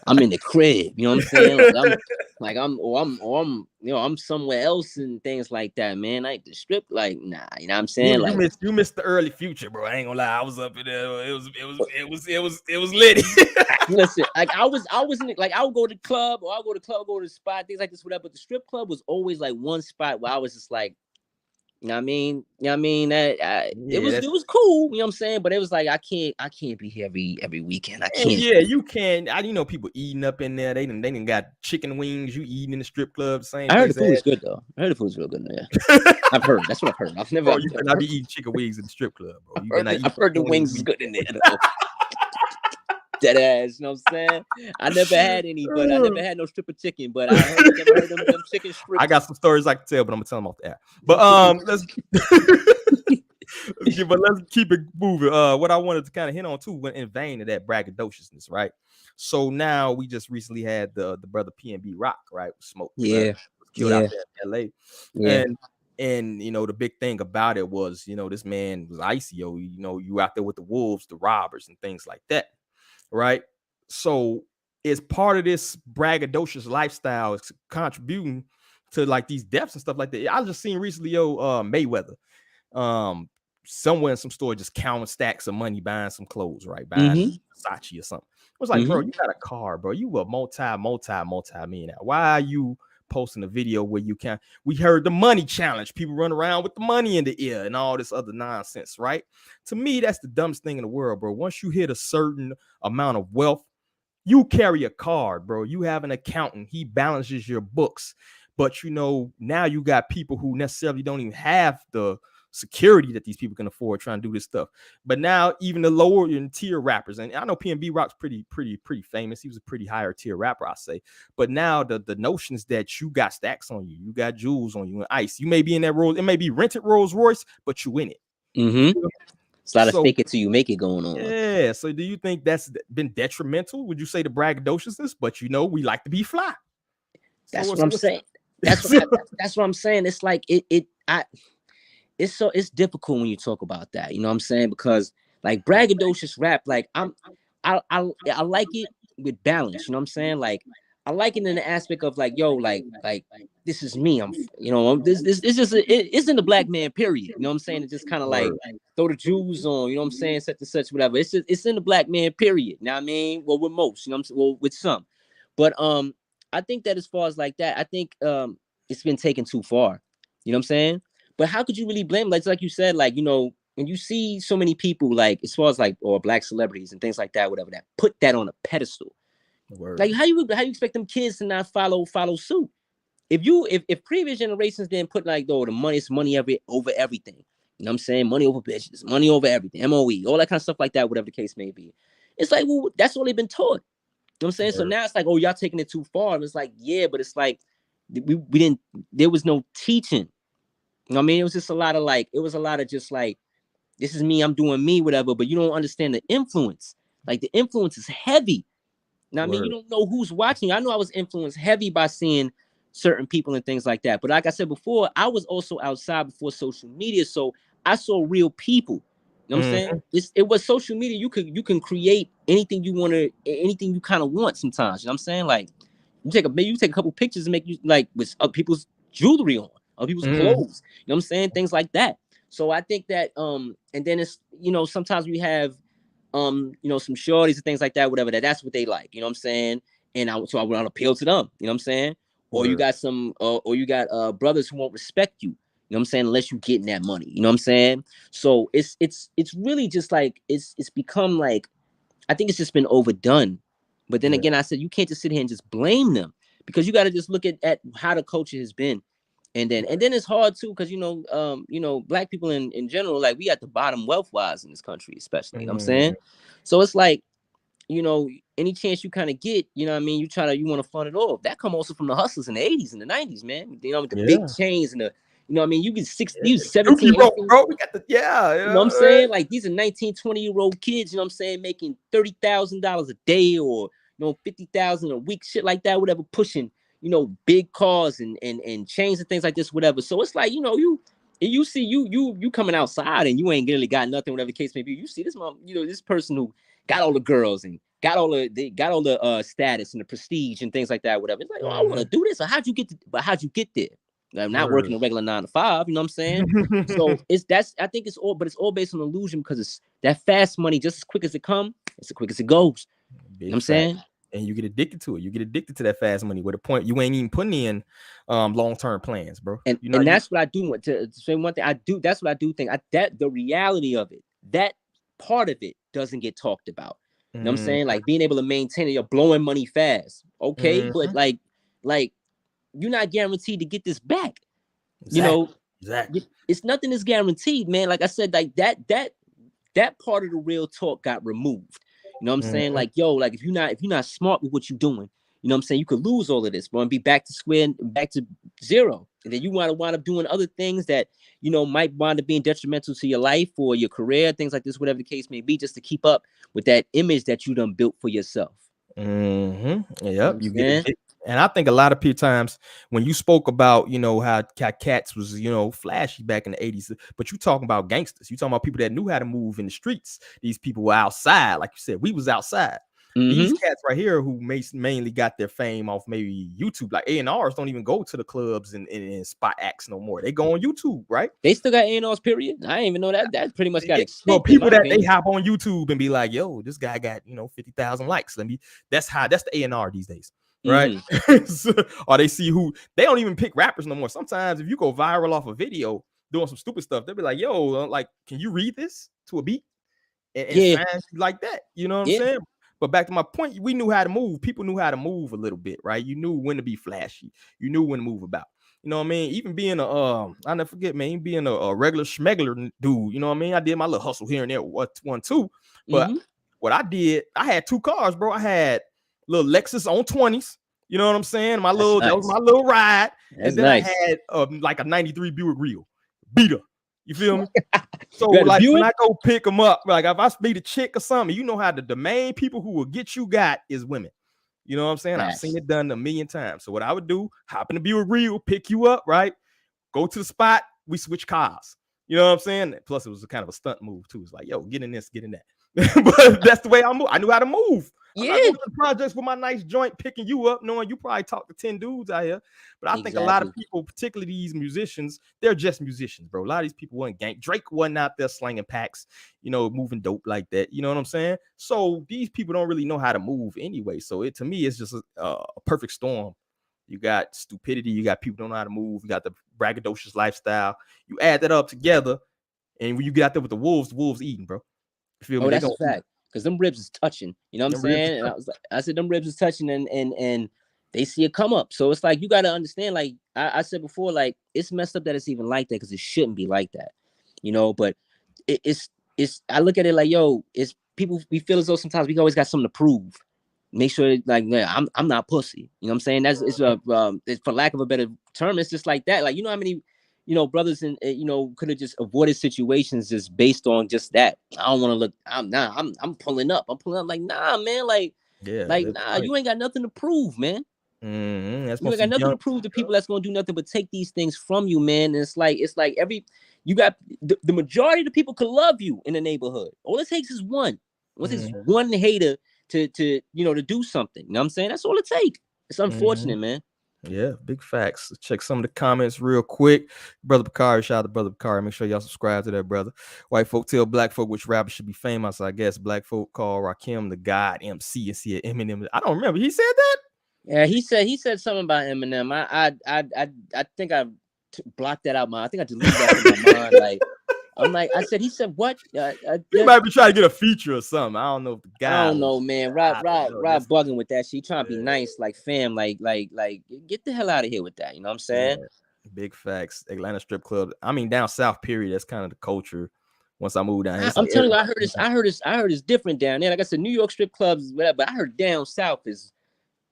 S5: I'm in the crib, you know what I'm saying? I'm somewhere else and things like that, man. Like the strip, like, nah, you know what I'm saying?
S4: You missed the early future, bro. I ain't gonna lie, I was up in there. It was lit.
S5: Listen, like I was like, I would go to the club or I'll go to the club, go to the spot, things like this, whatever. But the strip club was always like one spot where I was just like, you know what I mean? It was cool, you know what I'm saying? But it was like I can't be here every weekend. I can't.
S4: Yeah, you can. People eating up in there. They done got chicken wings. You eating in the strip club. Same.
S5: I heard the food's good though. I heard the food's real good there. I've heard. That's what I've heard. I've never.
S4: Bro, you better not be eating chicken wings in the strip club, bro.
S5: I've heard the wings is good in there though. Dead ass, you know what I'm saying? I never had any, but I never had no stripper chicken. But I never heard them chicken strips.
S4: I got some stories I can tell, but I'm gonna tell them off the air. But let's keep it moving. What I wanted to kind of hit on too went in vain of that braggadociousness, right? So now we just recently had the brother PnB Rock, right? Smoke, killed out there in LA, and you know the big thing about it was, you know, this man was icy, you know, you out there with the wolves, the robbers, and things like that. Right. So it's part of this braggadocious lifestyle contributing to like these deaths and stuff like that. I just seen recently, Mayweather, somewhere in some store just counting stacks of money, buying some clothes, right? Buying Versace or something. I was like, bro, you got a car, bro. You a multi-millionaire. Why are you posting a video where we heard the money challenge, people run around with the money in the ear and all this other nonsense, right? To me, that's the dumbest thing in the world, bro. Once you hit a certain amount of wealth, you carry a card, bro. You have an accountant, he balances your books. But you know, now you got people who necessarily don't even have the security that these people can afford trying to do this stuff. But now even the lower tier rappers, and I know PnB Rock's pretty famous. He was a pretty higher tier rapper, I say. But now the notion is that you got stacks on you, you got jewels on you and ice. You may be in that Rolls, it may be rented Rolls Royce, but you in it.
S5: It's a lot of fake it till you make it going on.
S4: Yeah. So do you think that's been detrimental? Would you say the braggadociousness? But you know, we like to be fly.
S5: That's what I'm saying. That's what I'm saying. It's like it's difficult when you talk about that, you know what I'm saying? Because like braggadocious rap, like I like it with balance, you know what I'm saying? Like I like it in the aspect of like, yo, like this is me. I'm, you know, this it's just it's in the black man period, you know what I'm saying? It's just kind of like throw the jewels on, you know what I'm saying? Such and such, whatever. It's in the black man period. Now I mean, well, with most, you know what I'm saying? Well, with some, but I think that as far as like that, I think it's been taken too far, you know what I'm saying? But how could you really blame? Like you said, like, you know, when you see so many people, like as far as like, or black celebrities and things like that, whatever, that put that on a pedestal. Like how you expect them kids to not follow suit? If previous generations didn't put like, oh, the money is money over everything. You know what I'm saying? Money over bitches, money over everything, MOE, all that kind of stuff like that, whatever the case may be. It's like, well, that's all they've been taught. You know what I'm saying? So now it's like, oh, y'all taking it too far. And it's like, yeah, but it's like we didn't, there was no teaching. You know what I mean? It was just a lot of just like, this is me, I'm doing me, whatever, but you don't understand the influence. Like the influence is heavy. Now, I mean, you don't know who's watching. I know I was influenced heavy by seeing certain people and things like that. But like I said before, I was also outside before social media. So I saw real people. You know what I'm saying? It was social media. You can create anything you want to, anything you kind of want sometimes. You know what I'm saying? Like you take a couple pictures and make you like with people's jewelry on people's clothes. You know what I'm saying? Things like that. So I think that and then it's, you know, sometimes we have you know, some shorties and things like that, whatever, that's what they like, you know what I'm saying? And I want to appeal to them, you know what I'm saying? Or you got some or you got brothers who won't respect you, you know what I'm saying, unless you getting that money, you know what I'm saying? So it's really just like it's become like, I think it's just been overdone. But then again, I said you can't just sit here and just blame them, because you got to just look at how the culture has been. And then it's hard too, because black people in general, like, we at the bottom wealth wise in this country, especially. You know what I'm saying? So it's like, any chance you kind of get, you want to fund it all. That come also from the hustlers in the 80s and the 90s, man. With the big chains and the, you get 17, 18,
S4: bro. We got the
S5: you know what I'm saying? Like, these are 19, 20-year-old kids, you know what I'm saying, making $30,000 a day, or $50,000 a week, shit like that, whatever, pushing, big cars and chains and things like this, whatever. So it's like, you see you coming outside and you ain't really got nothing, whatever the case may be. You see this mom, this person who got all the girls and got all the status and the prestige and things like that, whatever. It's like, I want to do this. So how'd you get there? I'm not working a regular 9 to 5, you know what I'm saying? So I think it's all based on illusion, because it's that fast money, just as quick as it comes, it's as quick as it goes. You know what I'm saying?
S4: And you get addicted to it. You get addicted to that fast money, with a point you ain't even putting in long-term plans, bro.
S5: And that's what I do want to say. One thing I do, that's what I do think, that the reality of it, that part of it doesn't get talked about. You know what I'm saying? Like, being able to maintain it, you're blowing money fast. Okay, but like you're not guaranteed to get this back.
S4: Exactly.
S5: It's nothing is guaranteed, man. Like I said, like that part of the real talk got removed. You know what I'm saying? Like, like, if you're not smart with what you're doing, you know what I'm saying, you could lose all of this, bro, and be back to zero. And then you want to wind up doing other things that, might wind up being detrimental to your life or your career, things like this, whatever the case may be, just to keep up with that image that you done built for yourself.
S4: Yep. You get it. And I think a lot of times when you spoke about, how cats was, flashy back in the 80s, but you talking about gangsters, you talking about people that knew how to move in the streets. These people were outside. Like you said, we was outside. These cats right here who mainly got their fame off maybe YouTube, like A&Rs don't even go to the clubs and spot acts no more. They go on YouTube, right?
S5: They still got A&Rs, period. I didn't even know that. That pretty much got extinct.
S4: So people that they hop on YouTube and be like, yo, this guy got, 50,000 likes. That's the A&R these days. Right? Or they see who, they don't even pick rappers no more. Sometimes if you go viral off a video doing some stupid stuff, they'll be like, yo, like, can you read this to a beat? And sign like that. You know what I'm saying? But back to my point, we knew how to move. People knew how to move a little bit, right? You knew when to be flashy. You knew when to move about. You know what I mean? Even being I never forget, man, being a regular schmegler dude. You know what I mean? I did my little hustle here and there, one, two. But what I did, I had 2 cars, bro. I had little Lexus on 20s. You know what I'm saying? That was my little ride. And then I had like a 93 Buick Real beater. You feel me? So like when I go pick them up, like if I meet a chick or something, you know how the main people who will get you got is women. You know what I'm saying? I've seen it done a million times. So what I would do, hop in the Buick Real, pick you up, right? Go to the spot, we switch cars. You know what I'm saying? Plus it was a kind of a stunt move too. It's like, yo, get in this, get in that. But that's the way I move. I knew how to move. I'm not going to the projects with my nice joint picking you up, knowing you probably talk to 10 dudes out here. But I think a lot of people, particularly these musicians, they're just musicians, bro. A lot of these people wasn't gang. Drake wasn't out there slinging packs, moving dope like that. You know what I'm saying? So these people don't really know how to move anyway. So to me, it's just a perfect storm. You got stupidity. You got people don't know how to move. You got the braggadocious lifestyle. You add that up together, and when you get out there with the wolves eating, bro. Feel me?
S5: That's a fact. Because them ribs is touching, you know what I'm saying? And I said them ribs is touching, and they see it come up. So it's like, you got to understand, like I said before, like, it's messed up that it's even like that, because it shouldn't be like that, but it's I look at it like, yo, it's people, we feel as though sometimes we always got something to prove. Make sure, like, I'm not pussy, you know what I'm saying? It's for lack of a better term, it's just like that. Like, how many brothers and could have just avoided situations just based on just that. I don't want to look. I'm pulling up. Like, nah, man. Like, nah. You ain't got nothing to prove, man. You ain't got nothing to prove to people that's gonna do nothing but take these things from you, man. And it's like you got the majority of the people could love you in the neighborhood. All it takes is one. Once it's one hater to do something. You know what I'm saying? That's all it takes. It's unfortunate, man.
S4: Yeah, big facts. Check some of the comments real quick. Brother Bakari, shout out to Brother Bakari. Make sure y'all subscribe to that, brother. White folk tell black folk which rapper should be famous. I guess black folk call Rakim the God, MC, and see Eminem. I don't remember. He said that?
S5: Yeah, he said something about Eminem. I think I blocked that out. I think I deleted that from my mind. Like, I'm like, I said, he said, what?
S4: He might be trying to get a feature or something. I don't know if the guy.
S5: I don't know, man.
S4: I don't know.
S5: Rob bugging with that shit. He trying to be nice, like fam, like get the hell out of here with that. You know what I'm saying?
S4: Yeah, big facts. Atlanta strip club. I mean, down south. Period. That's kind of the culture. Once I moved down here,
S5: I'm telling you, I heard it's different down there. Like I said, New York strip clubs, whatever. But I heard down south is.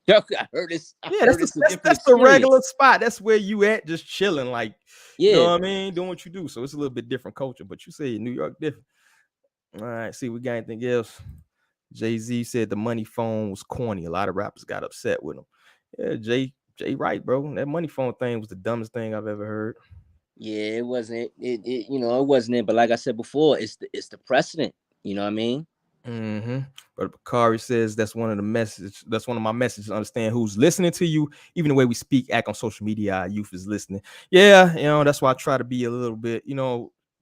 S5: I heard this.
S4: That's the regular spot. That's where you at, just chilling, like,
S5: yeah,
S4: you know what I mean, doing what you do. So it's a little bit different culture. But you say New York different. All right, see, we got anything else? Jay-Z said the money phone was corny. A lot of rappers got upset with him. Yeah, Jay, right, bro. That money phone thing was the dumbest thing I've ever heard.
S5: Yeah, it wasn't. It it wasn't it. But like I said before, it's the precedent. You know what I mean?
S4: Mm-hmm. But Bakari says that's one of my messages. Understand who's listening to you, even the way we speak, act on social media. Our youth is listening. Yeah, that's why I try to be a little bit,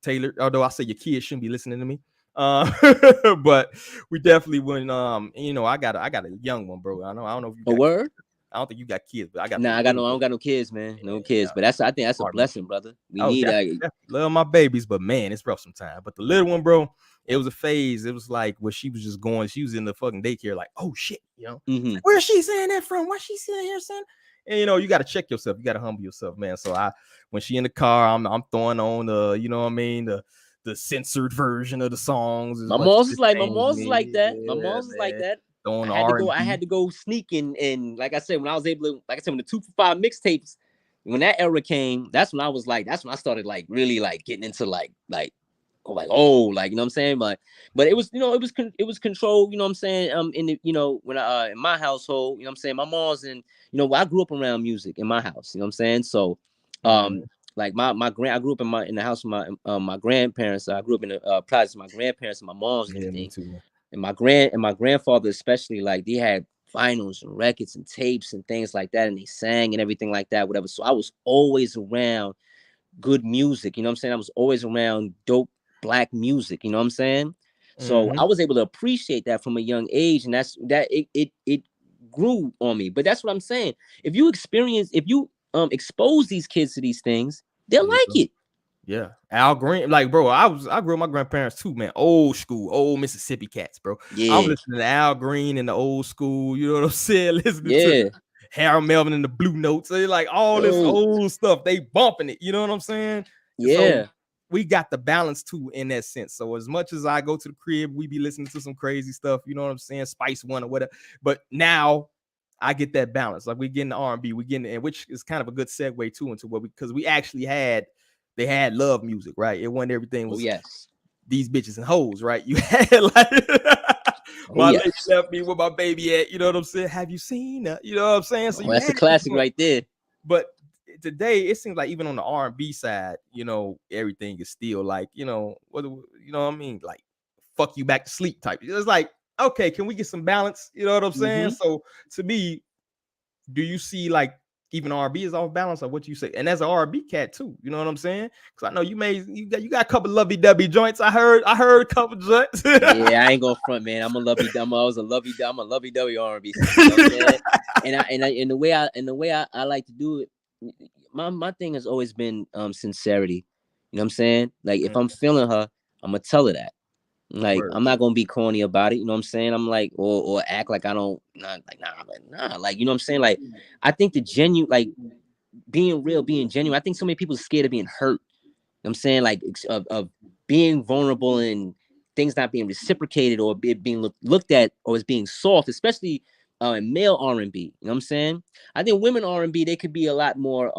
S4: tailored. Although I say your kids shouldn't be listening to me. But we definitely wouldn't. I got a young one, bro. I don't know if you got
S5: a word.
S4: Kids. I don't think you got kids, but I got.
S5: Nah, I don't got no kids, man. No kids, but I think that's a blessing, brother. We need that.
S4: Love my babies, but man, it's rough sometimes. But the little one, bro, it was a phase. It was like where she was just going. She was in the fucking daycare, like, oh shit,
S5: Mm-hmm.
S4: Like, where's she saying that from? Why she sitting here saying? And you got to check yourself. You got to humble yourself, man. So when she in the car, I'm throwing on the censored version of the songs.
S5: My mom's is like that. My mom's is like that. I had to go sneaking, and like I said, when I was able to, like I said, when the 2 for $5 mixtapes, when that era came, that's when I started like really like getting into like you know what I'm saying, but it was it was controlled, you know what I'm saying, in the, when in my household, you know what I'm saying, my mom's and I grew up around music in my house, you know what I'm saying, so like I grew up in the house with my grandparents. I grew up in the projects with my grandparents and my mom's and everything.
S4: Me too.
S5: And my grandfather especially, like they had vinyls and records and tapes and things like that, and they sang and everything like that, whatever. So I was always around good music, you know what I'm saying? I was always around dope Black music, you know what I'm saying? So I was able to appreciate that from a young age, and it grew on me. But that's what I'm saying. If you expose these kids to these things, they'll like it.
S4: Yeah, Al Green, like, bro, I grew up with my grandparents too, man. Old school, old Mississippi cats, bro.
S5: Yeah,
S4: I'm listening to Al Green and the old school, you know what I'm saying? Listening to Harold Melvin and the Blue Notes. So like all this old stuff, they bumping it, you know what I'm saying?
S5: Yeah.
S4: So we got the balance too in that sense. So as much as I go to the crib, we be listening to some crazy stuff, you know what I'm saying? Spice One or whatever. But now I get that balance. Like we getting the R&B, we getting, and which is kind of a good segue too into what because we actually they had love music, right? It wasn't everything was these bitches and hoes, right? You had like my lady left me with my baby at, you know what I'm saying? Have you seen that? You know what I'm saying? So
S5: that's a classic right there.
S4: But today it seems like even on the R&B side, everything is still like, what I mean? Like fuck you back to sleep type. It's like, okay, can we get some balance? You know what I'm saying? So to me, do you see like even R&B is off balance, or what you say? And as an R&B cat too, you know what I'm saying? Because I know you got a couple lovey-dovey joints. I heard a couple joints.
S5: Yeah, I ain't gonna front, man. I'm a lovey-dovey R&B. You know what I'm saying? and the way I like to do it, my thing has always been sincerity. You know what I'm saying? Like if I'm feeling her, I'm gonna tell her that. Like I'm not gonna be corny about it, you know what I'm saying? I'm like, or act like I don't, nah, like you know what I'm saying? Like I think the genuine, like being real, being genuine. I think so many people are scared of being hurt. You know what I'm saying? Like of being vulnerable and things not being reciprocated or being looked at or as being soft, especially in male R&B. You know what I'm saying? I think women R&B, they could be a lot more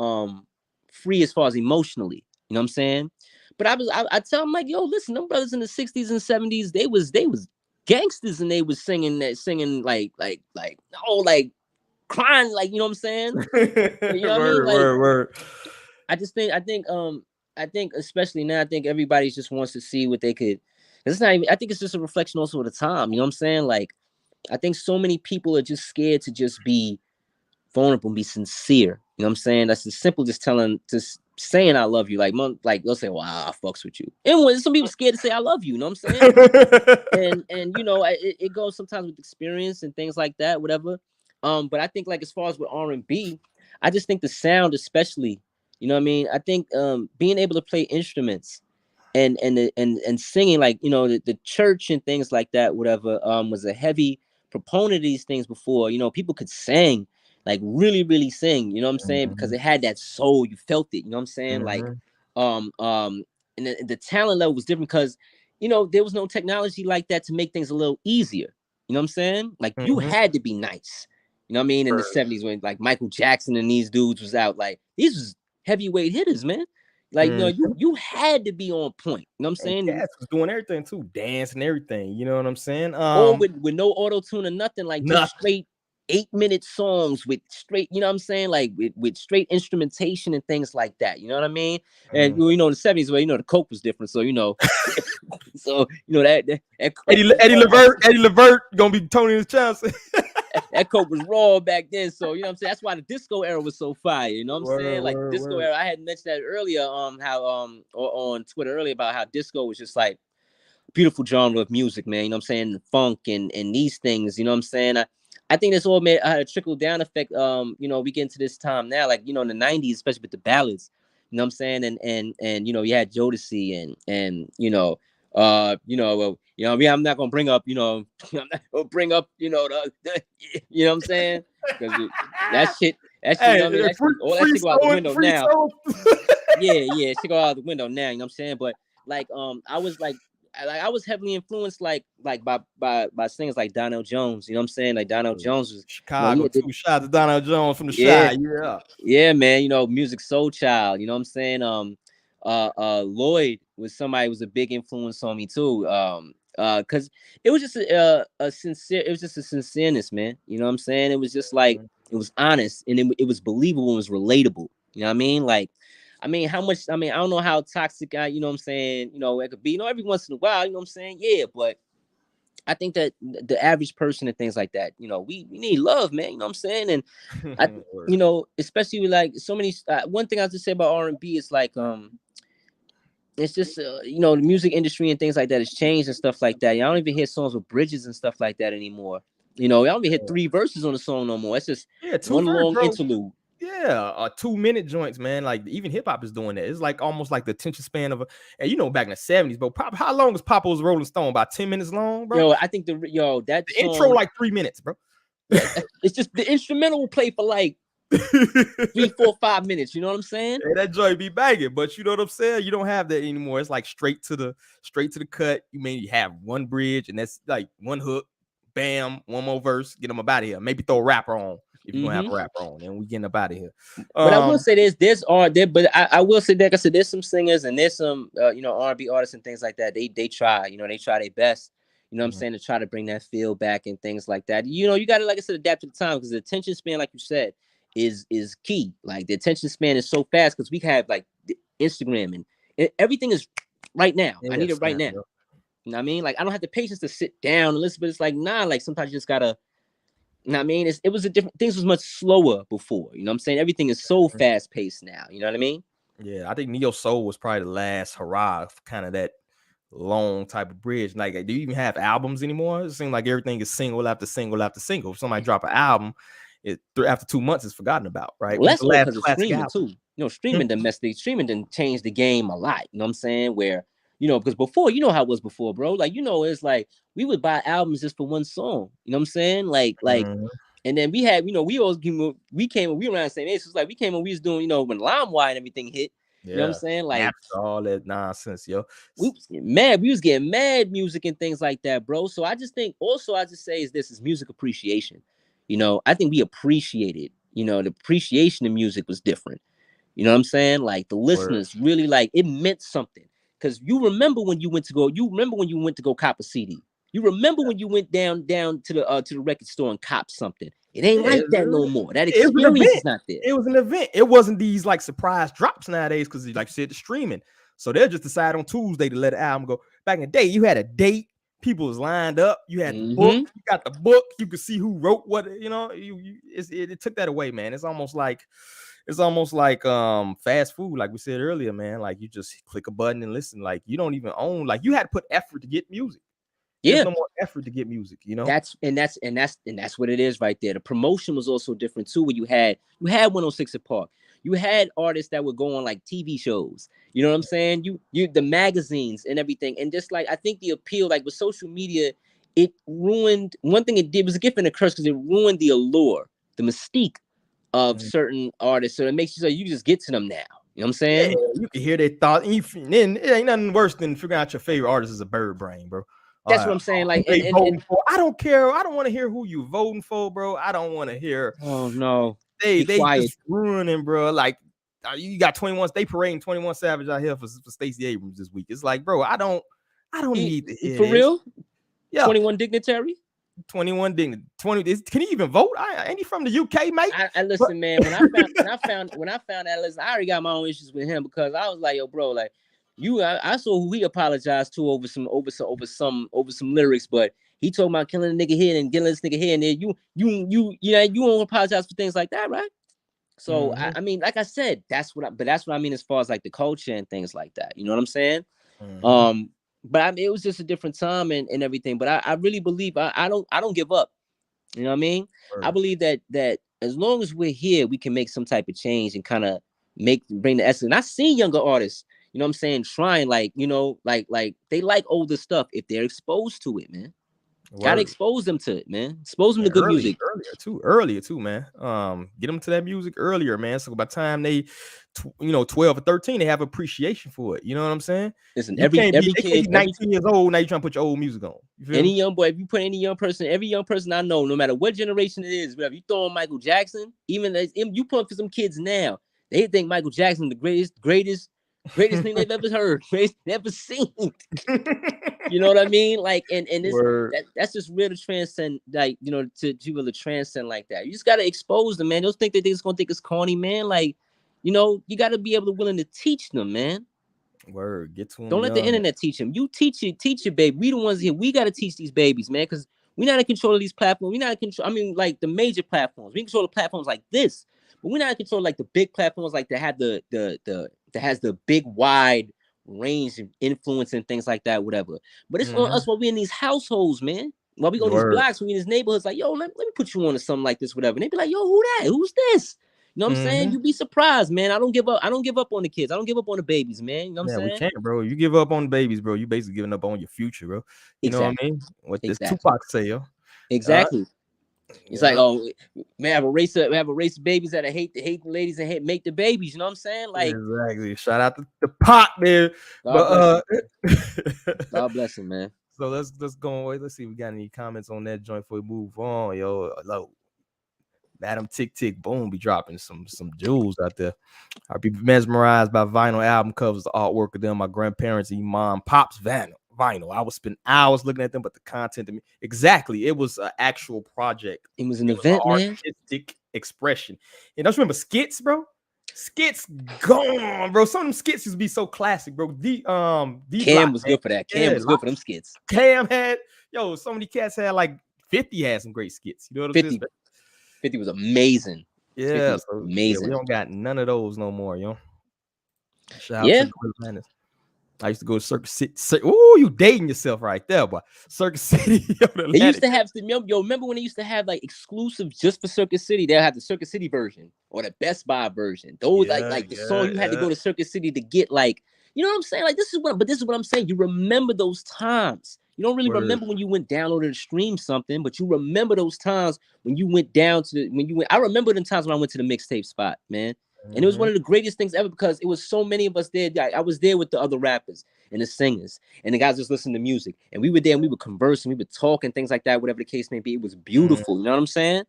S5: free as far as emotionally. You know what I'm saying? But I tell them like, yo, listen, them brothers in the 60s and 70s, they was gangsters, and they was singing like crying, like, you know what I'm saying? You know what I mean? Like,
S4: word.
S5: I think especially now, I think everybody just wants to see what they could. It's not even, I think it's just a reflection also of the time. You know what I'm saying? Like, I think so many people are just scared to just be vulnerable and be sincere. You know what I'm saying? That's as simple as saying I love you. Like they'll say, well, I fucks with you. And when some people scared to say I love you, you know what I'm saying? and it goes sometimes with experience and things like that, whatever. But I think like as far as with R&B, I just think the sound especially, you know what I mean? I think being able to play instruments and singing, like, you know, the church and things like that, whatever, was a heavy proponent of these things before. You know, people could sing, like really sing, you know what I'm saying, because it had that soul. You felt it, you know what I'm saying, like, and the talent level was different because, you know, there was no technology like that to make things a little easier. You know what I'm saying? Like, you had to be nice. You know what I mean? In the 70s, when like Michael Jackson and these dudes was out, like, these was heavyweight hitters, man. Like, you know, you had to be on point. You know what I'm saying?
S4: Cass was doing everything too, dance and everything. You know what I'm saying?
S5: Or with no auto tune or nothing, like
S4: nothing.
S5: just straight 8-minute songs with straight, you know what I'm saying, like with straight instrumentation and things like that. You know what I mean? And you know, in the 70s, where, you know, the coke was different, so, you know, so, you know, that
S4: Eddie Levert gonna be Tony the Johnson.
S5: That coke was raw back then, so, you know what I'm saying, that's why the disco era was so fire. You know what I'm saying? Like, the disco era, I had mentioned that earlier, how on Twitter earlier, about how disco was just like beautiful genre of music, man. You know what I'm saying? Funk and these things, you know what I'm saying? I think this all made a trickle down effect. You know, we get into this time now, like, you know, in the 90s, especially with the ballads, you know what I'm saying? And you know, you had Jodeci and you know, I'm not gonna bring up, you know, I'm not gonna bring up, you know, the you know what I'm saying? Because that shit, you know what I mean? All that shit go out the window now. Yeah, shit go out the window now, you know what I'm saying? But like, I was heavily influenced like by singers like Donell Jones. You know what I'm saying? Like, Donell Jones was
S4: Chicago,
S5: too.
S4: Shout out to Donell Jones from the Shy.
S5: Yeah, man. You know, Music Soul Child. You know what I'm saying? Lloyd was somebody who was a big influence on me too. Because it was just a sincere. It was just a sincereness, man. You know what I'm saying? It was just like, it was honest, and it was believable, and it was relatable. You know what I mean? Like, I mean, how much? I mean, I don't know how toxic you know what I'm saying, you know, it could be. You know, every once in a while, you know what I'm saying? Yeah, but I think that the average person and things like that, you know, we need love, man. You know what I'm saying? And you know, especially with like so many. One thing I have to say about R&B is like, it's just you know, the music industry and things like that has changed and stuff like that. I don't even hear songs with bridges and stuff like that anymore. You know, I don't even hear 3 verses on a song no more. It's just one long interlude.
S4: Yeah, 2-minute joints, man. Like, even hip hop is doing that. It's like almost like the attention span of and you know, back in the 70s, but how long was Papo's Rolling Stone? About 10 minutes long, bro.
S5: Yo, I think the song,
S4: intro like 3 minutes, bro.
S5: Yeah, it's just the instrumental will play for like 3, 4, 5 minutes. You know what I'm saying?
S4: Yeah, that joint be banging, but you know what I'm saying? You don't have that anymore. It's like straight to the cut. You maybe have one bridge, and that's like one hook, bam, one more verse, get them up out of here. Maybe throw a rapper on if you don't have a rapper on, and we getting up out of here.
S5: But I will say but I will say that, like I said, there's some singers and there's some you know, R&B artists and things like that. They try, you know, they try their best. You know what I'm saying, to try to bring that feel back and things like that. You know, you got to, like I said, adapt to the time, because the attention span, like you said, is key. Like, the attention span is so fast because we have like Instagram and everything is right now. I need it right now. You know what I mean? Like, I don't have the patience to sit down and listen, but it's like, nah, like sometimes you just gotta, you know what I mean? It was a different, things was much slower before. You know what I'm saying? Everything is so fast paced now. You know what I mean?
S4: Yeah, I think Neo Soul was probably the last hurrah of kind of that long type of bridge. Like, do you even have albums anymore? It seems like everything is single after single after single. If somebody drop an album, after 2 months it's forgotten about, right?
S5: Well, that's because of streaming too. You know, streaming didn't change the game a lot. You know what I'm saying? Where, you know, because before, you know how it was before, bro. Like, you know, it's like we would buy albums just for one song. You know what I'm saying? Like, and then we had, you know, we were around the same age. So it's like we came when we was doing, you know, when LimeWire and everything hit. You know what I'm saying? Like,
S4: all that nonsense, yo.
S5: We was getting mad. We was getting mad music and things like that, bro. So I just think, also, I just say is music appreciation. You know, I think we appreciated, you know, the appreciation of music was different. You know what I'm saying? Like, the listeners really, like, it meant something. Because you remember when you went to go cop a CD. You remember when you went down to the record store and cop something. It ain't like that no more. That experience is not there.
S4: It was an event. It wasn't these like surprise drops nowadays, because, like you said, the streaming. So they'll just decide on Tuesday to let the album go. Back in the day, you had a date. People was lined up. You had the book. You got the book. You could see who wrote what. You know, it took that away, man. It's almost like fast food, like we said earlier, man. Like, you just click a button and listen. Like, you don't even own. Like, you had to put effort to get music.
S5: Yeah,
S4: there's no more effort to get music. You know,
S5: that's what it is right there. The promotion was also different too. When you had 106 at Park. You had artists that would go on like TV shows. You know what I'm saying? You the magazines and everything. And just like I think the appeal, like with social media, it ruined one thing. It did was a gift and a curse because it ruined the allure, the mystique of certain artists. So it makes you so you just get to them now. You know what I'm saying?
S4: Yeah, you can hear their thoughts. And then it ain't nothing worse than figuring out your favorite artist is a bird brain, bro.
S5: That's what I'm saying. Like,
S4: voting for. I don't care. I don't want to hear who you voting for, bro. I don't want to hear.
S5: Oh no,
S4: they just ruining, bro. Like you got 21. They parading 21 Savage out here for Stacey Abrams this week. It's like, bro, I don't need to hear
S5: for
S4: this.
S5: real.
S4: Yeah,
S5: 21 dignitary.
S4: 21 dignity. 20. Can he even vote? Ain't he from the UK, mate?
S5: I listen, man. When I found that, listen, I already got my own issues with him because I was like, yo, bro, like I saw who he apologized to over some lyrics, but he talking about killing a nigga here and killing this nigga here, and then you won't apologize for things like that, right? So I mean, like I said, that's what I mean as far as like the culture and things like that. You know what I'm saying? But I mean, it was just a different time and everything. But I really believe I don't give up. You know what I mean? Sure. I believe that as long as we're here, we can make some type of change and kind of bring the essence. And I see younger artists, you know what I'm saying, trying like, you know, like they like older stuff if they're exposed to it, man. Word. Gotta expose them to it, man. Expose them to good music.
S4: Earlier too, man. Get them to that music earlier, man. So by the time they 12 or 13, they have appreciation for it. You know what I'm saying?
S5: Listen, every kid
S4: 19 years old, now you're trying to put your old music on.
S5: Any young boy, if you put any young person, every young person I know, no matter what generation it is, whatever, you throw on Michael Jackson, even as you put for some kids now, they think Michael Jackson the greatest thing they've ever heard, greatest ever seen. You know what I mean? Like, and that's just real to transcend, like, you know, to really transcend like that. You just gotta expose them, man. Don't think that they're just gonna think it's corny, man. Like, you know, you gotta be able to willing to teach them, man.
S4: Word, get to them.
S5: Don't let the internet teach them. You teach your baby. We the ones here. We gotta teach these babies, man, because we're not in control of these platforms. We're not in control. I mean, like the major platforms. We can control the platforms like this, but we're not in control of, like the big platforms, like that have that has the big wide range of influence and things like that, whatever. But it's on us while we in these households, man. While we go to these blocks, we in these neighborhoods, like, yo, let me put you on to something like this, whatever. And they be like, yo, who that? Who's this? You know what I'm saying? You'd be surprised, man. I don't give up on the kids. I don't give up on the babies, man. You know what I'm saying?
S4: We can't, bro. You give up on the babies, bro. You basically giving up on your future, bro. You know what I mean? What this Tupac say, yo?
S5: Exactly. It's like, oh, man, have a race of babies that hate the ladies and make the babies. You know what I'm saying? Like,
S4: exactly. Shout out to the Pac there.
S5: God bless him, man.
S4: So let's go away. Let's see if we got any comments on that joint before we move on, yo. Hello. Madam Tick Tick Boom be dropping some jewels out there. I'll be mesmerized by vinyl album covers, the artwork of them, my grandparents, mom, pops vinyl. I would spend hours looking at them, but the content to me, exactly, it was an actual project.
S5: It was an event, man.
S4: Artistic expression. And don't you remember skits, bro? Skits gone, bro. Some of them skits used to be so classic, bro.
S5: Cam was good for that. Cam was good for them skits.
S4: Cam had, so many cats had like 50 had some great skits. You know what I'm saying?
S5: 50 was amazing.
S4: Yeah,
S5: was amazing.
S4: We don't got none of those no more, yo. Shout out to the Planet. I used to go to Circus City. Oh, you dating yourself right there, boy. Circus City.
S5: They used to have, remember when they used to have like exclusives just for Circus City? They'll have the Circus City version or the Best Buy version. Those like the song you had to go to Circus City to get, like, you know what I'm saying? Like, this is what I'm saying. You remember those times. You don't really remember when you went download to stream something, but you remember those times when you went down to I remember the times when I went to the mixtape spot, man. And it was one of the greatest things ever because it was so many of us there. I was there with the other rappers and the singers and the guys just listening to music. And we were there and we would converse and we would talk and things like that, whatever the case may be. It was beautiful. You know what I'm saying?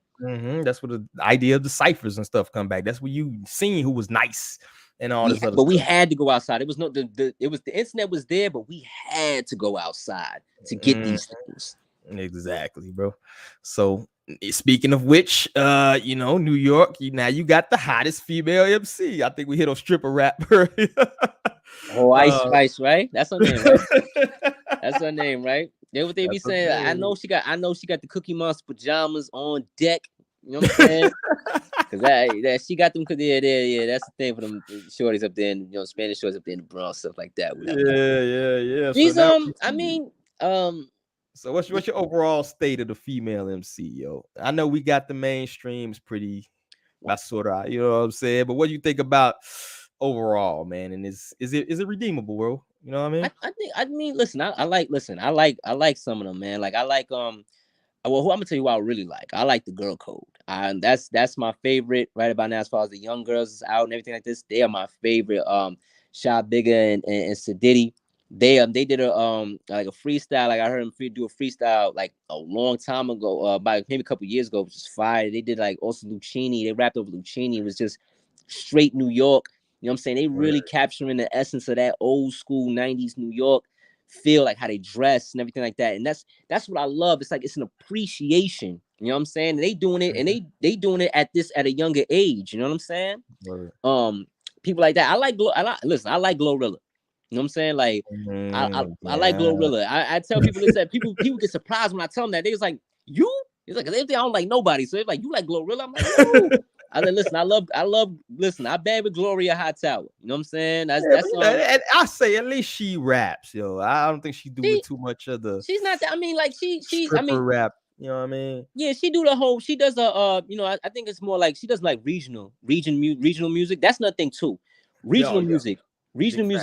S4: That's where the idea of the ciphers and stuff come back. That's where you seen who was nice and all this other
S5: stuff.
S4: We
S5: had to go outside. It was the internet was there, but we had to go outside to get these things.
S4: Exactly, bro. So speaking of which, New York, now you got the hottest female MC. I think we hit on stripper rap.
S5: Ice Spice, right? That's her name, right? That's her name, right? That's what they be saying. I know she got the Cookie Monster pajamas on deck. You know what I'm saying? Because that she got them. Yeah. That's the thing for them shorties up there, and Spanish shorties up there in the Bronx, stuff like that.
S4: Yeah.
S5: These
S4: So what's your overall state of the female MC, yo? I know we got the mainstreams pretty. basura. You know what I'm saying? But what do you think about overall, man? And is it redeemable, bro? You know what I mean?
S5: I mean, listen, I like some of them, man. Like I like well, I'm gonna tell you what I really like. I like the girl code. That's my favorite right about now. As far as the young girls is out and everything like this, they are my favorite. Shy Bigger and Sadiddy. They did a like a freestyle. Like I heard them do a freestyle like a long time ago, about maybe a couple years ago, which is fire. They did like also Lucchini. They rapped over Lucchini. It was just straight New York. You know what I'm saying? They really capturing the essence of that old school 90s New York feel, like how they dress and everything like that. And that's what I love. It's like it's an appreciation. You know what I'm saying? And they doing it, and they doing it at a younger age. You know what I'm saying? People like that. I like Glorilla. You know what I'm saying? Like I like Glorilla. I tell people this, that people get surprised when I tell them that. They was like, you? It's like they think I don't like nobody. So they're like, you like Glorilla? I'm like, no. I said, listen, I bad with Gloria Hightower. You know what I'm saying? That's
S4: and I say at least she raps, yo. I don't think she do too much of the.
S5: She's not that. I mean, like she
S4: rap. You know what I mean?
S5: Yeah, she do the whole. She does you know, I think it's more like she does like regional music. That's another thing too. Regional music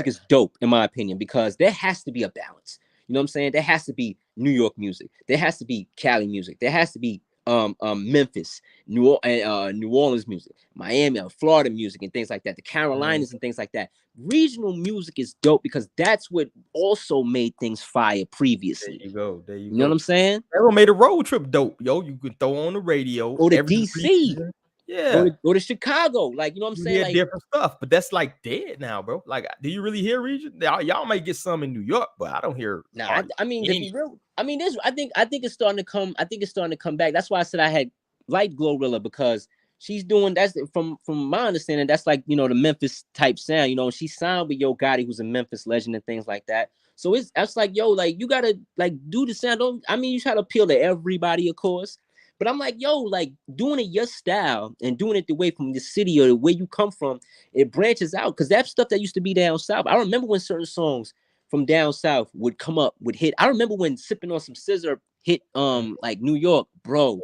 S5: is dope in my opinion, because there has to be a balance. You know what I'm saying? There has to be New York music. There has to be Cali music. There has to be Memphis, New Orleans music, Miami, Florida music, and things like that. The Carolinas and things like that. Regional music is dope because that's what also made things fire previously.
S4: There you go.
S5: You know what I'm saying?
S4: That what made a road trip dope, yo. You could throw on the radio.
S5: Go to DC.
S4: Region. Yeah.
S5: Go to Chicago. Like, you know what I'm saying? Like
S4: different stuff, but that's like dead now, bro. Like, do you really hear region? Y'all might get some in New York, but I don't hear.
S5: Nah, I mean, to be real, I mean, I think it's starting to come. I think it's starting to come back. That's why I said I had liked Glorilla, because she's doing that's from my understanding. That's like, you know, the Memphis type sound. You know, she signed with Yo Gotti, who's a Memphis legend and things like that. So that's like, yo, like you gotta like do the sound. You try to appeal to everybody, of course. But I'm like, yo, like doing it your style and doing it the way from the city or the way you come from, it branches out. Because that's stuff that used to be down south. I remember when certain songs from down south would come up, would hit. I remember when Sipping on Some Scissor hit like New York, bro.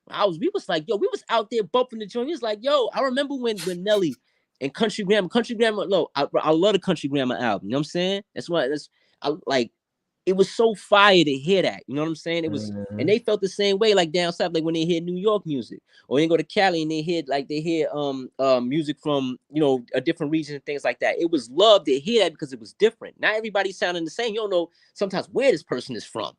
S5: We was like, yo, we was out there bumping the joint. He was like, yo, I remember when Nelly and Country Grammar, look, I love the Country Grammar album. You know what I'm saying? I like. It was so fire to hear that. You know what I'm saying? It was, and they felt the same way, like down south, like when they hear New York music, or they go to Cali and they hear music from, you know, a different region and things like that. It was love to hear that because it was different. Not everybody sounding the same. You don't know sometimes where this person is from.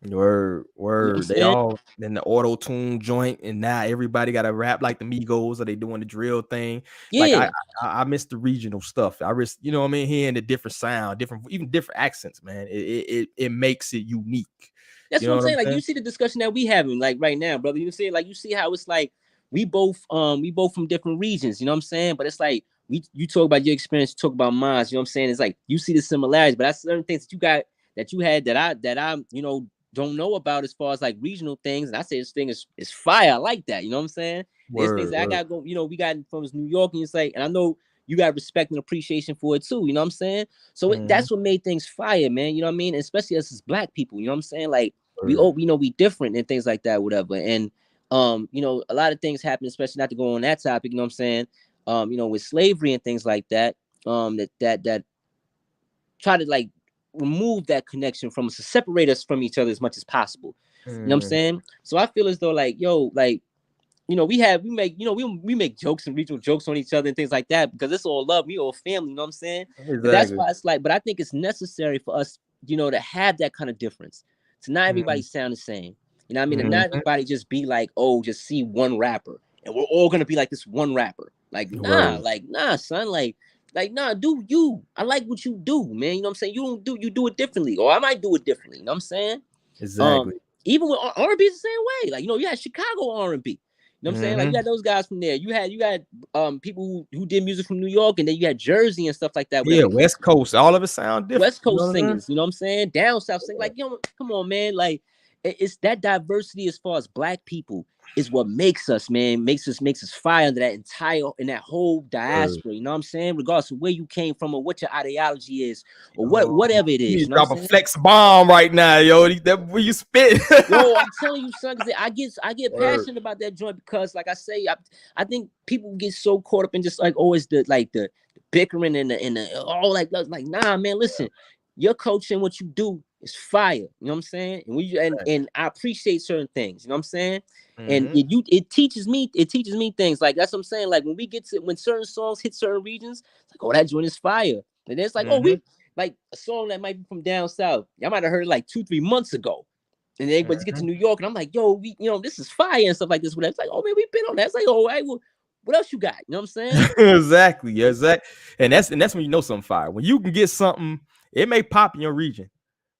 S4: Word.
S5: You know
S4: they all in the auto tune joint, and now everybody got to rap like the Migos, or they doing the drill thing.
S5: Yeah.
S4: Like I miss the regional stuff. I risk, you know what I mean, hearing the different sound, even different accents, man. It makes it unique.
S5: That's what I'm saying. Like you see the discussion that we having like right now, brother. You see, like you see how it's like we both from different regions. You know what I'm saying? But it's like you talk about your experience, you talk about mine. You know what I'm saying? It's like you see the similarities, but that's certain things that you had that I you know don't know about as far as like regional things. And I say this thing is fire. I like that. You know what I'm saying? There's things that I got go, you know, we got from New York, and it's like, and I know you got respect and appreciation for it too. You know what I'm saying? So that's what made things fire, man. You know what I mean? And especially us as Black people, you know what I'm saying? Like we know we different and things like that, whatever. And you know, a lot of things happen, especially not to go on that topic, you know what I'm saying? You know, with slavery and things like that, that try to like remove that connection from us, to separate us from each other as much as possible. You know what I'm saying? So I feel as though like, yo, like, you know, we make jokes and regional jokes on each other and things like that, because it's all love, we all family, you know what I'm saying? Exactly. That's why it's like, but I think it's necessary for us, you know, to have that kind of difference. To not everybody sound the same. You know what I mean? And not everybody just be like, oh, just see one rapper and we're all gonna be like this one rapper. Like, nah, son, like, nah, do you. I like what you do, man. You know what I'm saying? You do it differently, or I might do it differently. You know what I'm saying?
S4: Exactly.
S5: Even with R&B is the same way. Like, you know, you had Chicago R&B. You know what I'm saying? Like, you had those guys from there. You had people who did music from New York, and then you had Jersey and stuff like that.
S4: Yeah, West Coast. All of it sound different.
S5: West Coast singers, you know what I'm saying? Down south singing, like, yo, come on, man. Like, it's that diversity as far as Black people is what makes us, man, makes us fire under that in that whole diaspora. You know what I'm saying? Regardless of where you came from or what your ideology is or whatever it is.
S4: You
S5: You know what
S4: drop
S5: I'm
S4: a
S5: saying?
S4: flex bomb right now, yo. That where you spit.
S5: Yo, I'm telling you, son, I get passionate about that joint because, like I say, I think people get so caught up in just like always the bickering and the all like nah, man, listen, your culture and what you do is fire. You know what I'm saying? And I appreciate certain things. You know what I'm saying? And it teaches me things like that's what I'm saying. Like when certain songs hit certain regions, it's like, oh, that joint is fire. And then it's like, oh, we like a song that might be from down south. Y'all might have heard it like 2-3 months ago. And then everybody get to New York, and I'm like, yo, this is fire and stuff like this. Whatever. It's like, oh man, we've been on that. It's like, oh, right, well, what else you got? You know what I'm saying?
S4: Exactly. And that's when you know something fire. When you can get something, it may pop in your region,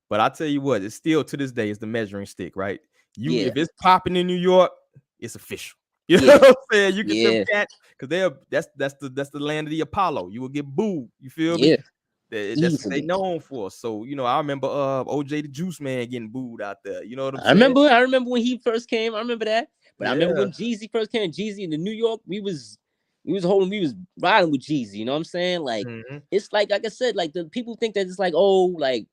S4: but I tell you what, it's still to this day is the measuring stick, right? If it's popping in New York, it's official. You know what I'm saying? You get them cats because that's the land of the Apollo. You will get booed. You feel me? That's what they known for. So I remember OJ the Juice Man getting booed out there. You know what I'm saying?
S5: I remember when he first came. I remember that. But I remember when Jeezy first came. Jeezy in New York, we was riding with Jeezy. You know what I'm saying? Like it's like I said, like the people think that it's like, oh, like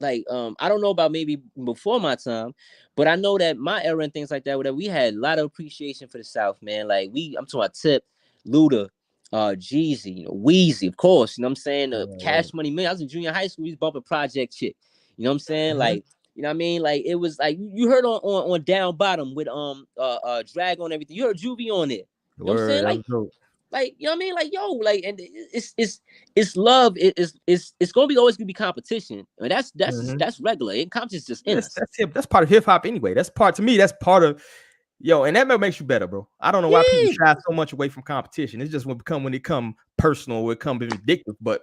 S5: I don't know about maybe before my time, but I know that my era and things like that, whatever, we had a lot of appreciation for the South, man. Like I'm talking about Tip, Luda, Jeezy, Weezy, of course, you know what I'm saying? Cash Money Man. I was in junior high school, we was bumping Project Chick. You know what I'm saying? Like, you know what I mean? Like it was like you heard on Down Bottom with Drag on everything. You heard Juvie on it. You know what I'm saying? Like, you know what I mean? Like, yo, like, and it's love. It's always gonna be competition. I mean, that's regular. Competition's just in us.
S4: That's part of hip hop anyway. That's part of and that makes you better, bro. I don't know why people shy so much away from competition. It's just when it come personal, it come ridiculous. But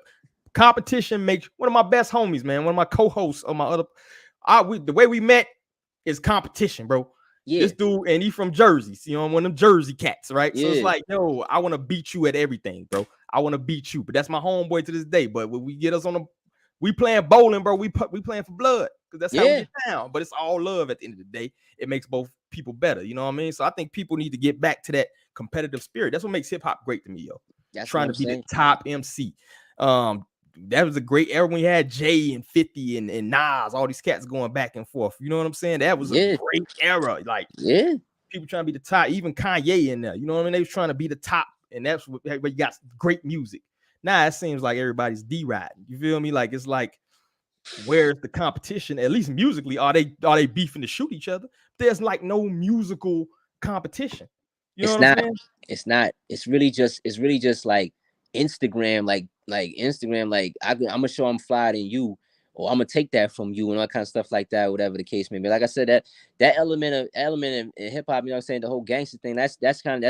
S4: competition makes one of my best homies, man. One of my co-hosts of my other, the way we met is competition, bro. This dude, and he from Jersey, one of them Jersey cats, right? So it's like, yo, I want to beat you at everything, bro. I want to beat you, but that's my homeboy to this day. But when we get us we playing bowling, bro. We playing for blood because that's how we get down. But it's all love at the end of the day. It makes both people better. You know what I mean? So I think people need to get back to that competitive spirit. That's what makes hip hop great to me, yo.
S5: That's
S4: trying to be the top MC. That was a great era when you had Jay and 50 and Nas, all these cats going back and forth. You know what I'm saying? That was a great era. Like, people trying to be the top, even Kanye in there. You know what I mean? They was trying to be the top, and that's where you got great music. Now it seems like everybody's D-riding. You feel me? Like, it's like, where's the competition? At least musically, are they beefing to shoot each other? There's like no musical competition. You know what I'm saying?
S5: It's not. It's really just like Instagram, like Instagram, like I'm gonna show I'm flyer than you, or I'm gonna take that from you, and all kind of stuff like that, whatever the case may be. Like I said, that element in hip hop, you know what I'm saying, the whole gangster thing, that's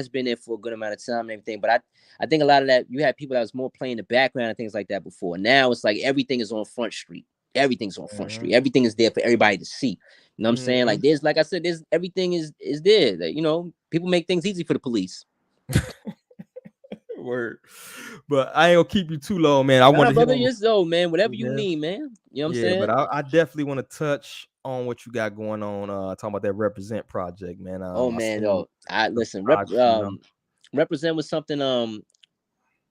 S5: been there for a good amount of time and everything. But I think a lot of that, you had people that was more playing the background and things like that before. Now it's like everything is on Front Street. Everything's on Front Street. Everything is there for everybody to see. You know what I'm saying? Like like I said, everything is there. That, people make things easy for the police.
S4: Word. But I ain't gonna keep you too long, man. I want to
S5: brother, man. Whatever you need, man. You know what I'm saying?
S4: But I definitely want to touch on what you got going on. Talking about that Represent project, man.
S5: I listen. Represent was something.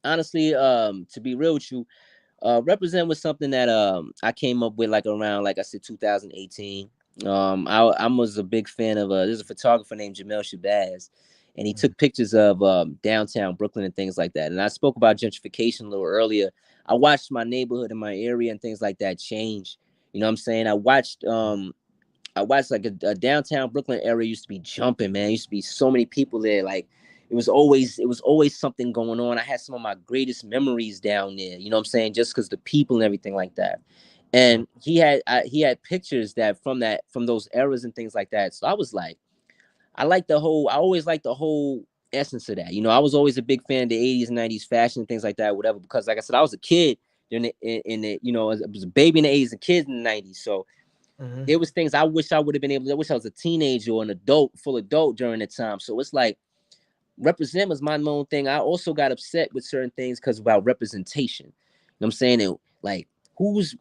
S5: Honestly, to be real with you, Represent was something that I came up with like around, like I said, 2018. I was a big fan of there's a photographer named Jamel Shabazz, and he took pictures of downtown Brooklyn and things like that. And I spoke about gentrification a little earlier. I watched my neighborhood and my area and things like that change. You know what I'm saying? I watched like a downtown Brooklyn area used to be jumping, man. It used to be so many people there. Like it was always something going on. I had some of my greatest memories down there. You know what I'm saying? Just because the people and everything like that. And he had pictures from those eras and things like that. So I was like, I always liked the whole essence of that. I was always a big fan of the 80s and 90s fashion and things like that, whatever, because like I said, I was a kid in the I was a baby in the 80s, a kid in the 90s. So there was things I wish I would have been able to. I wish I was a teenager or full adult during the time. So it's like Represent was my known thing. I also got upset with certain things because about representation. You know what I'm saying? And like who's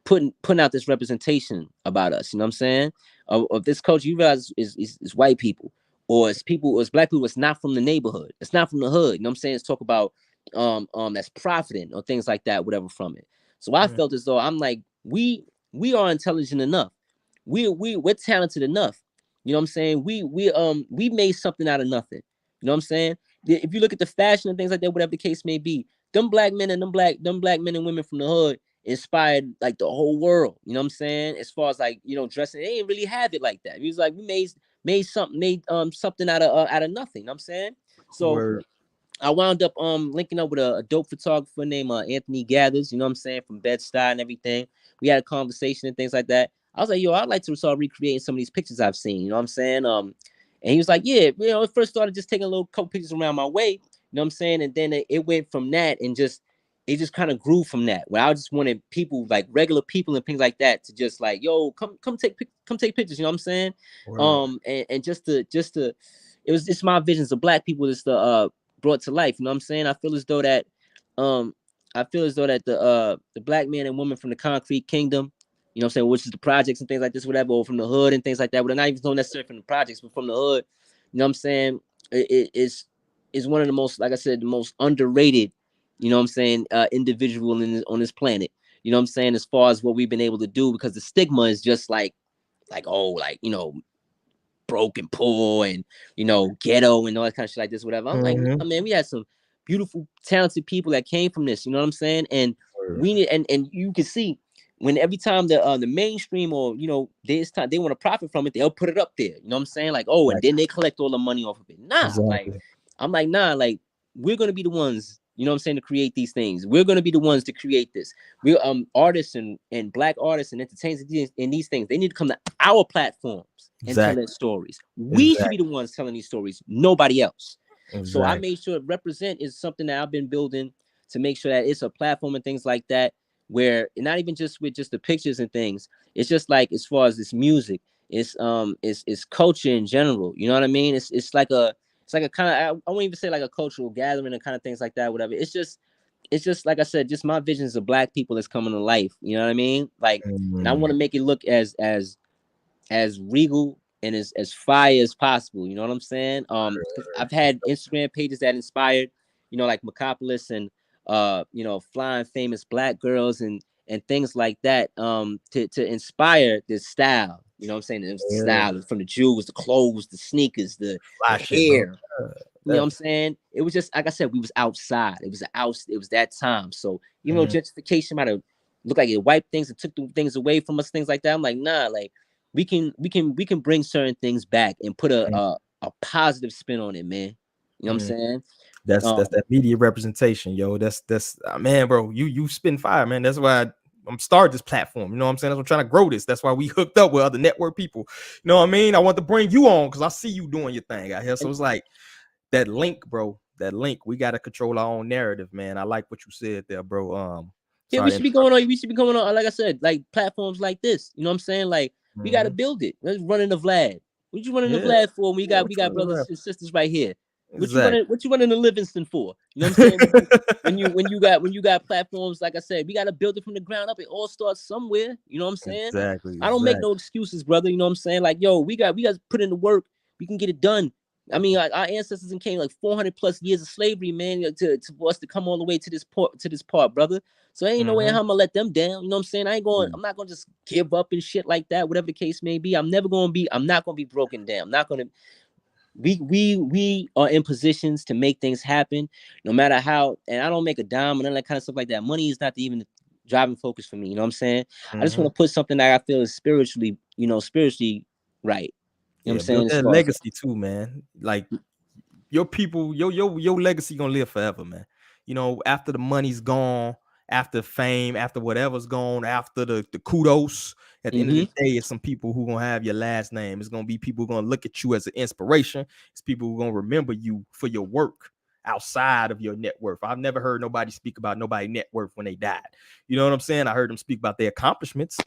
S5: putting out this representation about us. You know what I'm saying? Of this culture, you realize is white people, or it's people, or it's black people. It's not from the neighborhood. It's not from the hood. You know what I'm saying? It's talk about that's profiting or things like that, whatever from it. So I felt as though I'm like, we are intelligent enough. We're talented enough. You know what I'm saying? We made something out of nothing. You know what I'm saying? If you look at the fashion and things like that, whatever the case may be, them black men and them black men and women from the hood inspired like the whole world. You know what I'm saying? As far as like, you know, dressing, they didn't really have it like that. He was like, we made something out of nothing. You know what I'm saying? So
S4: Word.
S5: I wound up linking up with a dope photographer named Anthony Gathers, you know what I'm saying, from Bed-Stuy and everything. We had a conversation and things like that. I was like, yo, I'd like to start recreating some of these pictures I've seen, you know what I'm saying? And he was like, yeah, you know, it first started just taking a little couple pictures around my way, you know what I'm saying? And then it went from that and it just kind of grew from that, where I just wanted people, like regular people and things like that, to just like, yo, come take pictures, you know what I'm saying?
S4: Word.
S5: And just to it's my visions of black people just brought to life, you know what I'm saying? I feel as though that the black man and woman from the concrete kingdom, you know what I'm saying, which is the projects and things like this, whatever, or from the hood and things like that, but not even necessarily from the projects, but from the hood, you know what I'm saying, is one of the most, like I said, the most underrated, you know what I'm saying, individual on this planet, you know what I'm saying, as far as what we've been able to do, because the stigma is just like, oh, like, you know, broke and poor and, you know, ghetto and all that kind of shit like this, whatever. I'm like, nah, man, we had some beautiful, talented people that came from this, you know what I'm saying? And we need, and you can see when every time the mainstream, or, you know, this time they want to profit from it, they'll put it up there, you know what I'm saying? Like, oh, and then they collect all the money off of it. Nah, like, I'm like, nah, like, we're gonna be the ones, you know what I'm saying, to create these things. We're gonna be the ones to create this. We're artists and black artists and entertainers in these things. They need to come to our platforms and tell their stories. We should be the ones telling these stories, nobody else. So I made sure represent is something that I've been building to make sure that it's a platform and things like that, where not even just with just the pictures and things. It's just like, as far as this music, it's culture in general. You know what I mean? It's like a kind of, I won't even say like a cultural gathering and kind of things like that, whatever. It's just like I said, just my visions of black people that's coming to life. You know what I mean? Like, and I want to make it look as regal and as fire as possible. You know what I'm saying? I've had Instagram pages that inspired, you know, like Mecopolis and you know, flying famous black girls and things like that, to inspire this style. You know what I'm saying? It was the style from the jewels, the clothes, the sneakers, the hair. You know what I'm saying? It was just, like I said, we was outside. It was that time. So even though gentrification might have looked like it wiped things and took the things away from us, things like that, I'm like, nah, like we can bring certain things back and put a positive spin on it, man. You know what I'm saying?
S4: That's that media representation, yo. That's man, bro. You spin fire, man. That's why I'm starting this platform. You know what I'm saying? That's what I'm trying to grow this. That's why we hooked up with other network people. You know what I mean? I want to bring you on because I see you doing your thing out here. So it's like that link, bro. That link. We got to control our own narrative, man. I like what you said there, bro.
S5: Yeah, we should be going on. We should be going on, like I said, like platforms like this. You know what I'm saying? Like, we got to build it. Let's run in the Vlad. What you running the Vlad for? We got brothers and sisters right here. What you running the Livingston for? You know what I'm saying? when you got platforms, like I said, we got to build it from the ground up. It all starts somewhere. You know what I'm saying?
S4: Exactly.
S5: I don't make no excuses, brother. You know what I'm saying? Like, yo, we got to put in the work. We can get it done. I mean, our ancestors came like 400 plus years of slavery, man, for us to come all the way to this part, brother. So ain't no way how I'm gonna let them down. You know what I'm saying? I'm not gonna just give up and shit like that, whatever the case may be. I'm not gonna be broken down. I'm not gonna. We are in positions to make things happen, no matter how. And I don't make a dime and all that kind of stuff like that. Money is not even the driving focus for me. You know what I'm saying? I just want to put something that I feel is spiritually right. You know what I'm saying?
S4: Build that legacy too, man. Like your people, your legacy gonna live forever, man. You know, after the money's gone, after fame, after whatever's gone, after the kudos, at the end of the day, it's some people who gonna have your last name. It's gonna be people who gonna look at you as an inspiration. It's people who gonna remember you for your work outside of your net worth. I've never heard nobody speak about nobody's net worth when they died. You know what I'm saying? I heard them speak about their accomplishments.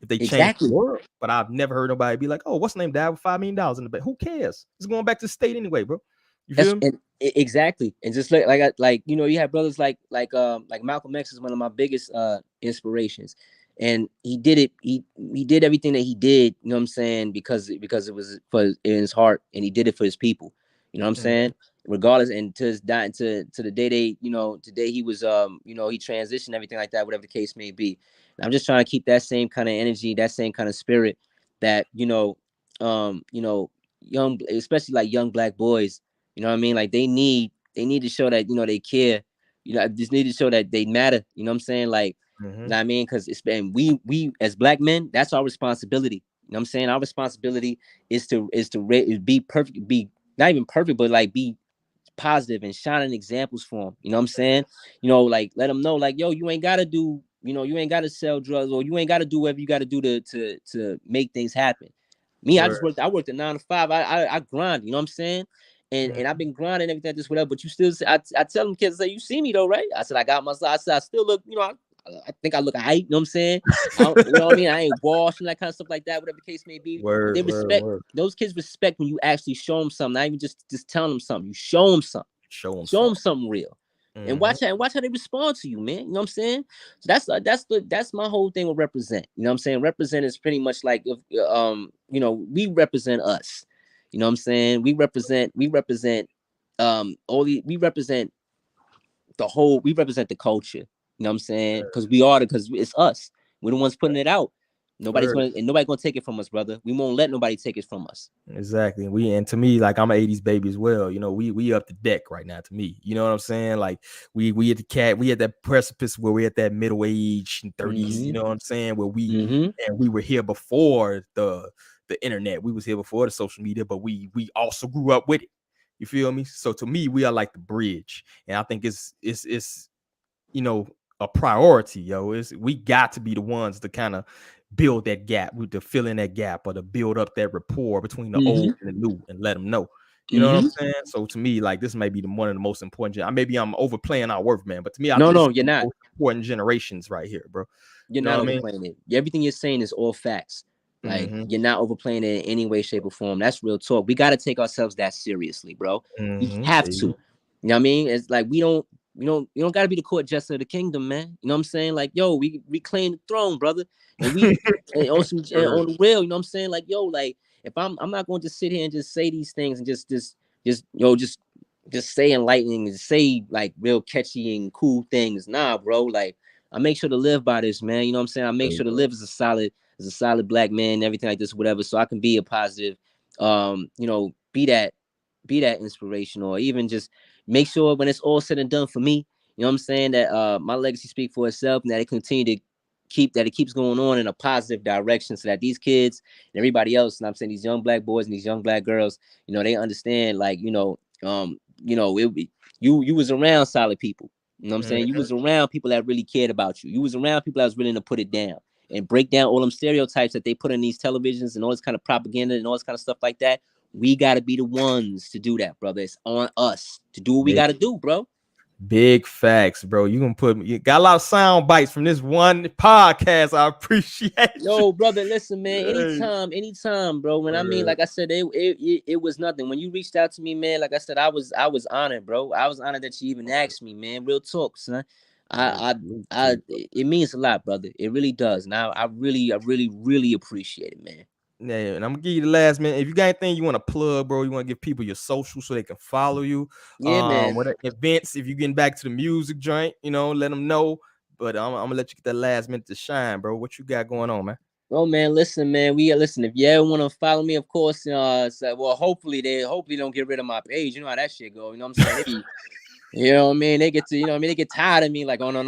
S4: If they change the world, but I've never heard nobody be like, "Oh, what's the name died with $5 million in the bank?" Who cares? It's going back to the state anyway, bro. You feel me?
S5: Exactly. And just like you know, you have brothers like Malcolm X is one of my biggest inspirations. and he did it. He did everything that he did. You know what I'm saying? Because it was for in his heart, and he did it for his people. You know what I'm saying? Regardless, and to his die to the day they, today he was he transitioned, everything like that, whatever the case may be. And I'm just trying to keep that same kind of energy, that same kind of spirit that young, especially like young Black boys, you know what I mean? Like they need to show that they care. Just need to show that they matter. You know what I'm saying? Like, you know what I mean? Because it's been we as Black men, that's our responsibility. You know what I'm saying? Our responsibility is to be perfect, be not even perfect, but like be positive and shining examples for them. You know what I'm saying? Like let them know, like, yo, you ain't gotta do, you ain't gotta sell drugs, or you ain't gotta do whatever you gotta do to make things happen. Me, I worked a 9 to 5. I grind, you know what I'm saying? And I've been grinding everything, just whatever. But you still, I tell them kids, I say, you see me though, right? I said, I got my side. I said, I still look, I think I look alright, you know what I'm saying? You know what I mean? I ain't washed and that kind of stuff like that, whatever the case may be. But they respect, those kids respect when you actually show them something, not even just telling them something. You show them something. Show them something real. And watch how they respond to you, man. You know what I'm saying? So that's my whole thing with represent. You know what I'm saying? Represent is pretty much like if we represent us. You know what I'm saying? We represent we represent the culture. You know what I'm saying? Because it's us. We're the ones putting it out. Nobody's gonna take it from us, brother. We won't let nobody take it from us.
S4: Exactly. And to me, like, I'm an 80s baby as well. We up the deck right now, to me. You know what I'm saying? Like we at that precipice where we're at that middle age and 30s, you know what I'm saying? Where we were here before the internet. We was here before the social media, but we also grew up with it. You feel me? So to me, we are like the bridge. And I think it's a priority, yo. We got to be the ones to kind of build that gap, to fill in that gap, or to build up that rapport between the old and the new, and let them know. You know what I'm saying? So to me, like, this may be one of the most important. Maybe I'm overplaying our worth, man, but to me, I think
S5: you're not.
S4: Most important generations right here, bro.
S5: You're not overplaying it. Everything you're saying is all facts. Like, you're not overplaying it in any way, shape, or form. That's real talk. We got to take ourselves that seriously, bro. We have to. You know what I mean? It's like we don't got to be the court jester of the kingdom, man. You know what I'm saying? Like, yo, we reclaim the throne, brother. And we and on the real, you know what I'm saying? Like, yo, like, if I'm not going to sit here and just say these things and just say enlightening and say like real catchy and cool things. Nah, bro. Like, I make sure to live by this, man. You know what I'm saying? I make sure to live as a solid Black man, everything like this, whatever, so I can be a positive, be that inspiration, or even just make sure when it's all said and done for me, you know what I'm saying, that my legacy speak for itself, and that it keeps going on in a positive direction, so that these kids and everybody else, and I'm saying these young Black boys and these young Black girls, they understand, like, you was around solid people. You know what I'm saying? You was around people that really cared about you. You was around people that was willing to put it down and break down all them stereotypes that they put in these televisions and all this kind of propaganda and all this kind of stuff like that. We got to be the ones to do that, brother. It's on us to do what we got to do, bro.
S4: Big facts, bro. You got a lot of sound bites from this one podcast. I appreciate it.
S5: Yo, brother, listen, man. Anytime, bro. When I mean, like I said, it was nothing. When you reached out to me, man, like I said, I was honored, bro. I was honored that you even asked me, man. Real talk, son. It means a lot, brother. It really does. Now, I really appreciate it, man.
S4: Yeah, and I'm gonna give you the last minute. If you got anything you want to plug, bro, you want to give people your social so they can follow you.
S5: Yeah, man.
S4: What events? If you're getting back to the music joint, let them know. But I'm gonna let you get that last minute to shine, bro. What you got going on, man?
S5: Oh, man, listen, man. If you ever want to follow me, of course, hopefully they don't get rid of my page. You know how that shit go. You know what I'm saying? You know what I mean? They get to, they get tired of me, like, oh, no,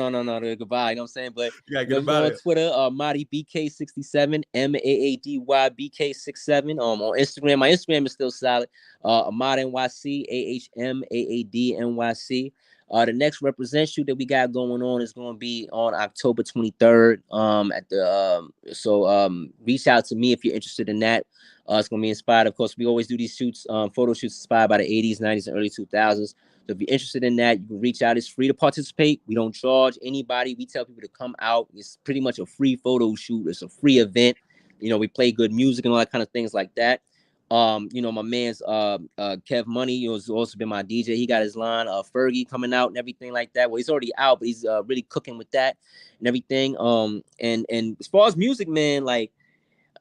S5: goodbye. You know what I'm saying? But on Twitter, MAADY BK67, MAADY BK67. On Instagram, my Instagram is still solid. Ahmaad NYC, AHMAAD NYC. The next represent shoot that we got going on is going to be on October 23rd. Reach out to me if you're interested in that. It's going to be inspired. Of course, we always do these shoots, photo shoots inspired by the 80s, 90s, and early 2000s. So if you're interested in that, you can reach out. It's free to participate. We don't charge anybody. We tell people to come out. It's pretty much a free photo shoot. It's a free event. We play good music and all that kind of things like that. You know, my man's Kev Money, you know, has also been my DJ. He got his line, Fergie coming out and everything like that. Well, he's already out, but he's really cooking with that and everything. And as far as music, man, like,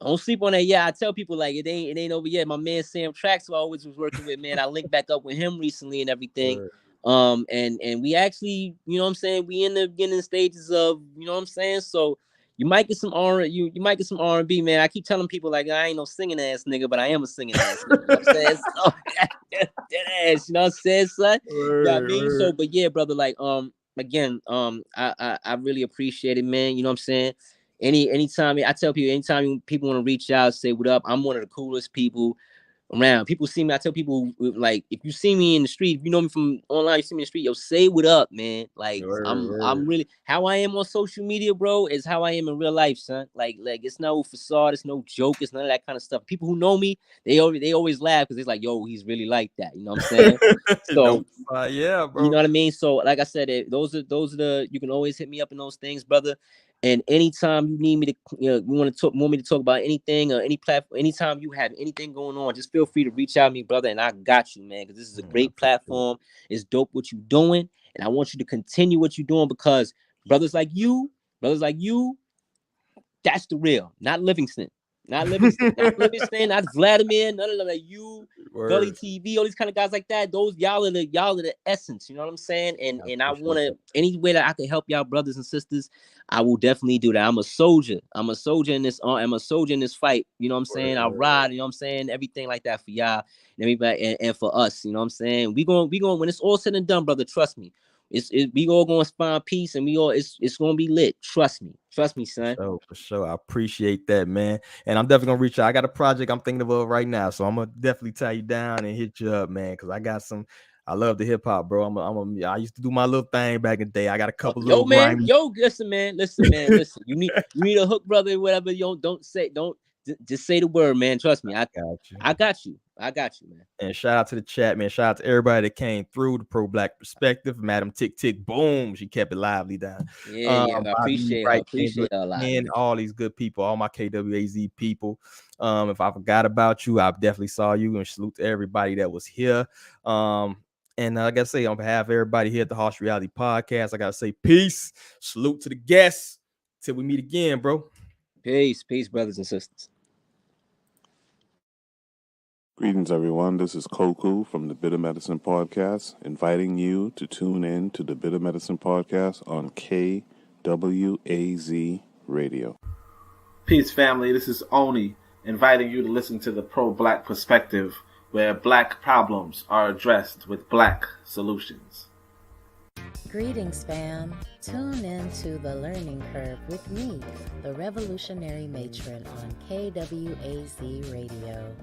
S5: I don't sleep on that. Yeah, I tell people like it ain't over yet. My man Sam Trax, who I always was working with, man, I linked back up with him recently and everything. And we actually, you know what I'm saying, we in the beginning stages of, you know what I'm saying. So you might get some you might get some R&B, man. I keep telling people like I ain't no singing ass nigga, but I am a singing ass nigga. You know what I'm saying? So, that ass, you know what I'm saying, son? You know what I mean? So, but yeah, brother, like again, I really appreciate it, man. You know what I'm saying? Anytime I tell people, anytime people want to reach out, say what up, I'm one of the coolest people around. People see me, I tell people, like, if you see me in the street, if you know me from online, you see me in the street, yo, say what up, man. Like, I'm really, how I am on social media, bro, is how I am in real life, son. Like it's no facade, it's no joke, it's none of that kind of stuff. People who know me, they always laugh because it's like, yo, he's really like that. You know what I'm saying? So
S4: yeah, bro.
S5: You know what I mean? So like I said, those are the, you can always hit me up in those things, brother. And anytime you need me to, you know, you want me to talk about anything or any platform, anytime you have anything going on, just feel free to reach out to me, brother, and I got you, man, because this is a great platform. It's dope what you're doing, and I want you to continue what you're doing because brothers like you, that's the real, not Livingston. Not not Vladimir, none of them, like you, Gully TV, all these kind of guys like that. Those y'all are the essence, you know what I'm saying? And I want to, any way that I can help y'all brothers and sisters, I will definitely do that. I'm a soldier in this. I'm a soldier in this fight. You know what I'm saying? I ride. You know what I'm saying? Everything like that for y'all and everybody, and for us. You know what I'm saying? We going when it's all said and done, brother. Trust me. We all gonna find peace, and it's gonna be lit. Trust me, son.
S4: For sure. I appreciate that, man. And I'm definitely gonna reach out. I got a project I'm thinking of right now, so I'm gonna definitely tie you down and hit you up, man. Because I got some. I love the hip hop, bro. I used to do my little thing back in the day. I got a couple little
S5: grimy. Listen, man. You need a hook, brother, whatever. Just say the word, man. Trust me. I got you, man.
S4: And shout out to the chat, man. Shout out to everybody that came through the pro black perspective. Madam Tick Tick Boom. She kept it lively down.
S5: Yeah. I appreciate her a lot.
S4: And all these good people, all my KWAZ people. If I forgot about you, I definitely saw you, and salute to everybody that was here. And like I say, on behalf of everybody here at the Harsh Reality Podcast, I gotta say peace. Salute to the guests. Till we meet again, bro.
S5: Peace, brothers and sisters.
S1: Greetings, everyone. This is Koku from the Bitter Medicine Podcast, inviting you to tune in to the Bitter Medicine Podcast on KWAZ Radio.
S2: Peace, family. This is Oni, inviting you to listen to the pro-black perspective, where black problems are addressed with black solutions.
S3: Greetings, fam. Tune in to The Learning Curve with me, the revolutionary matron on KWAZ Radio.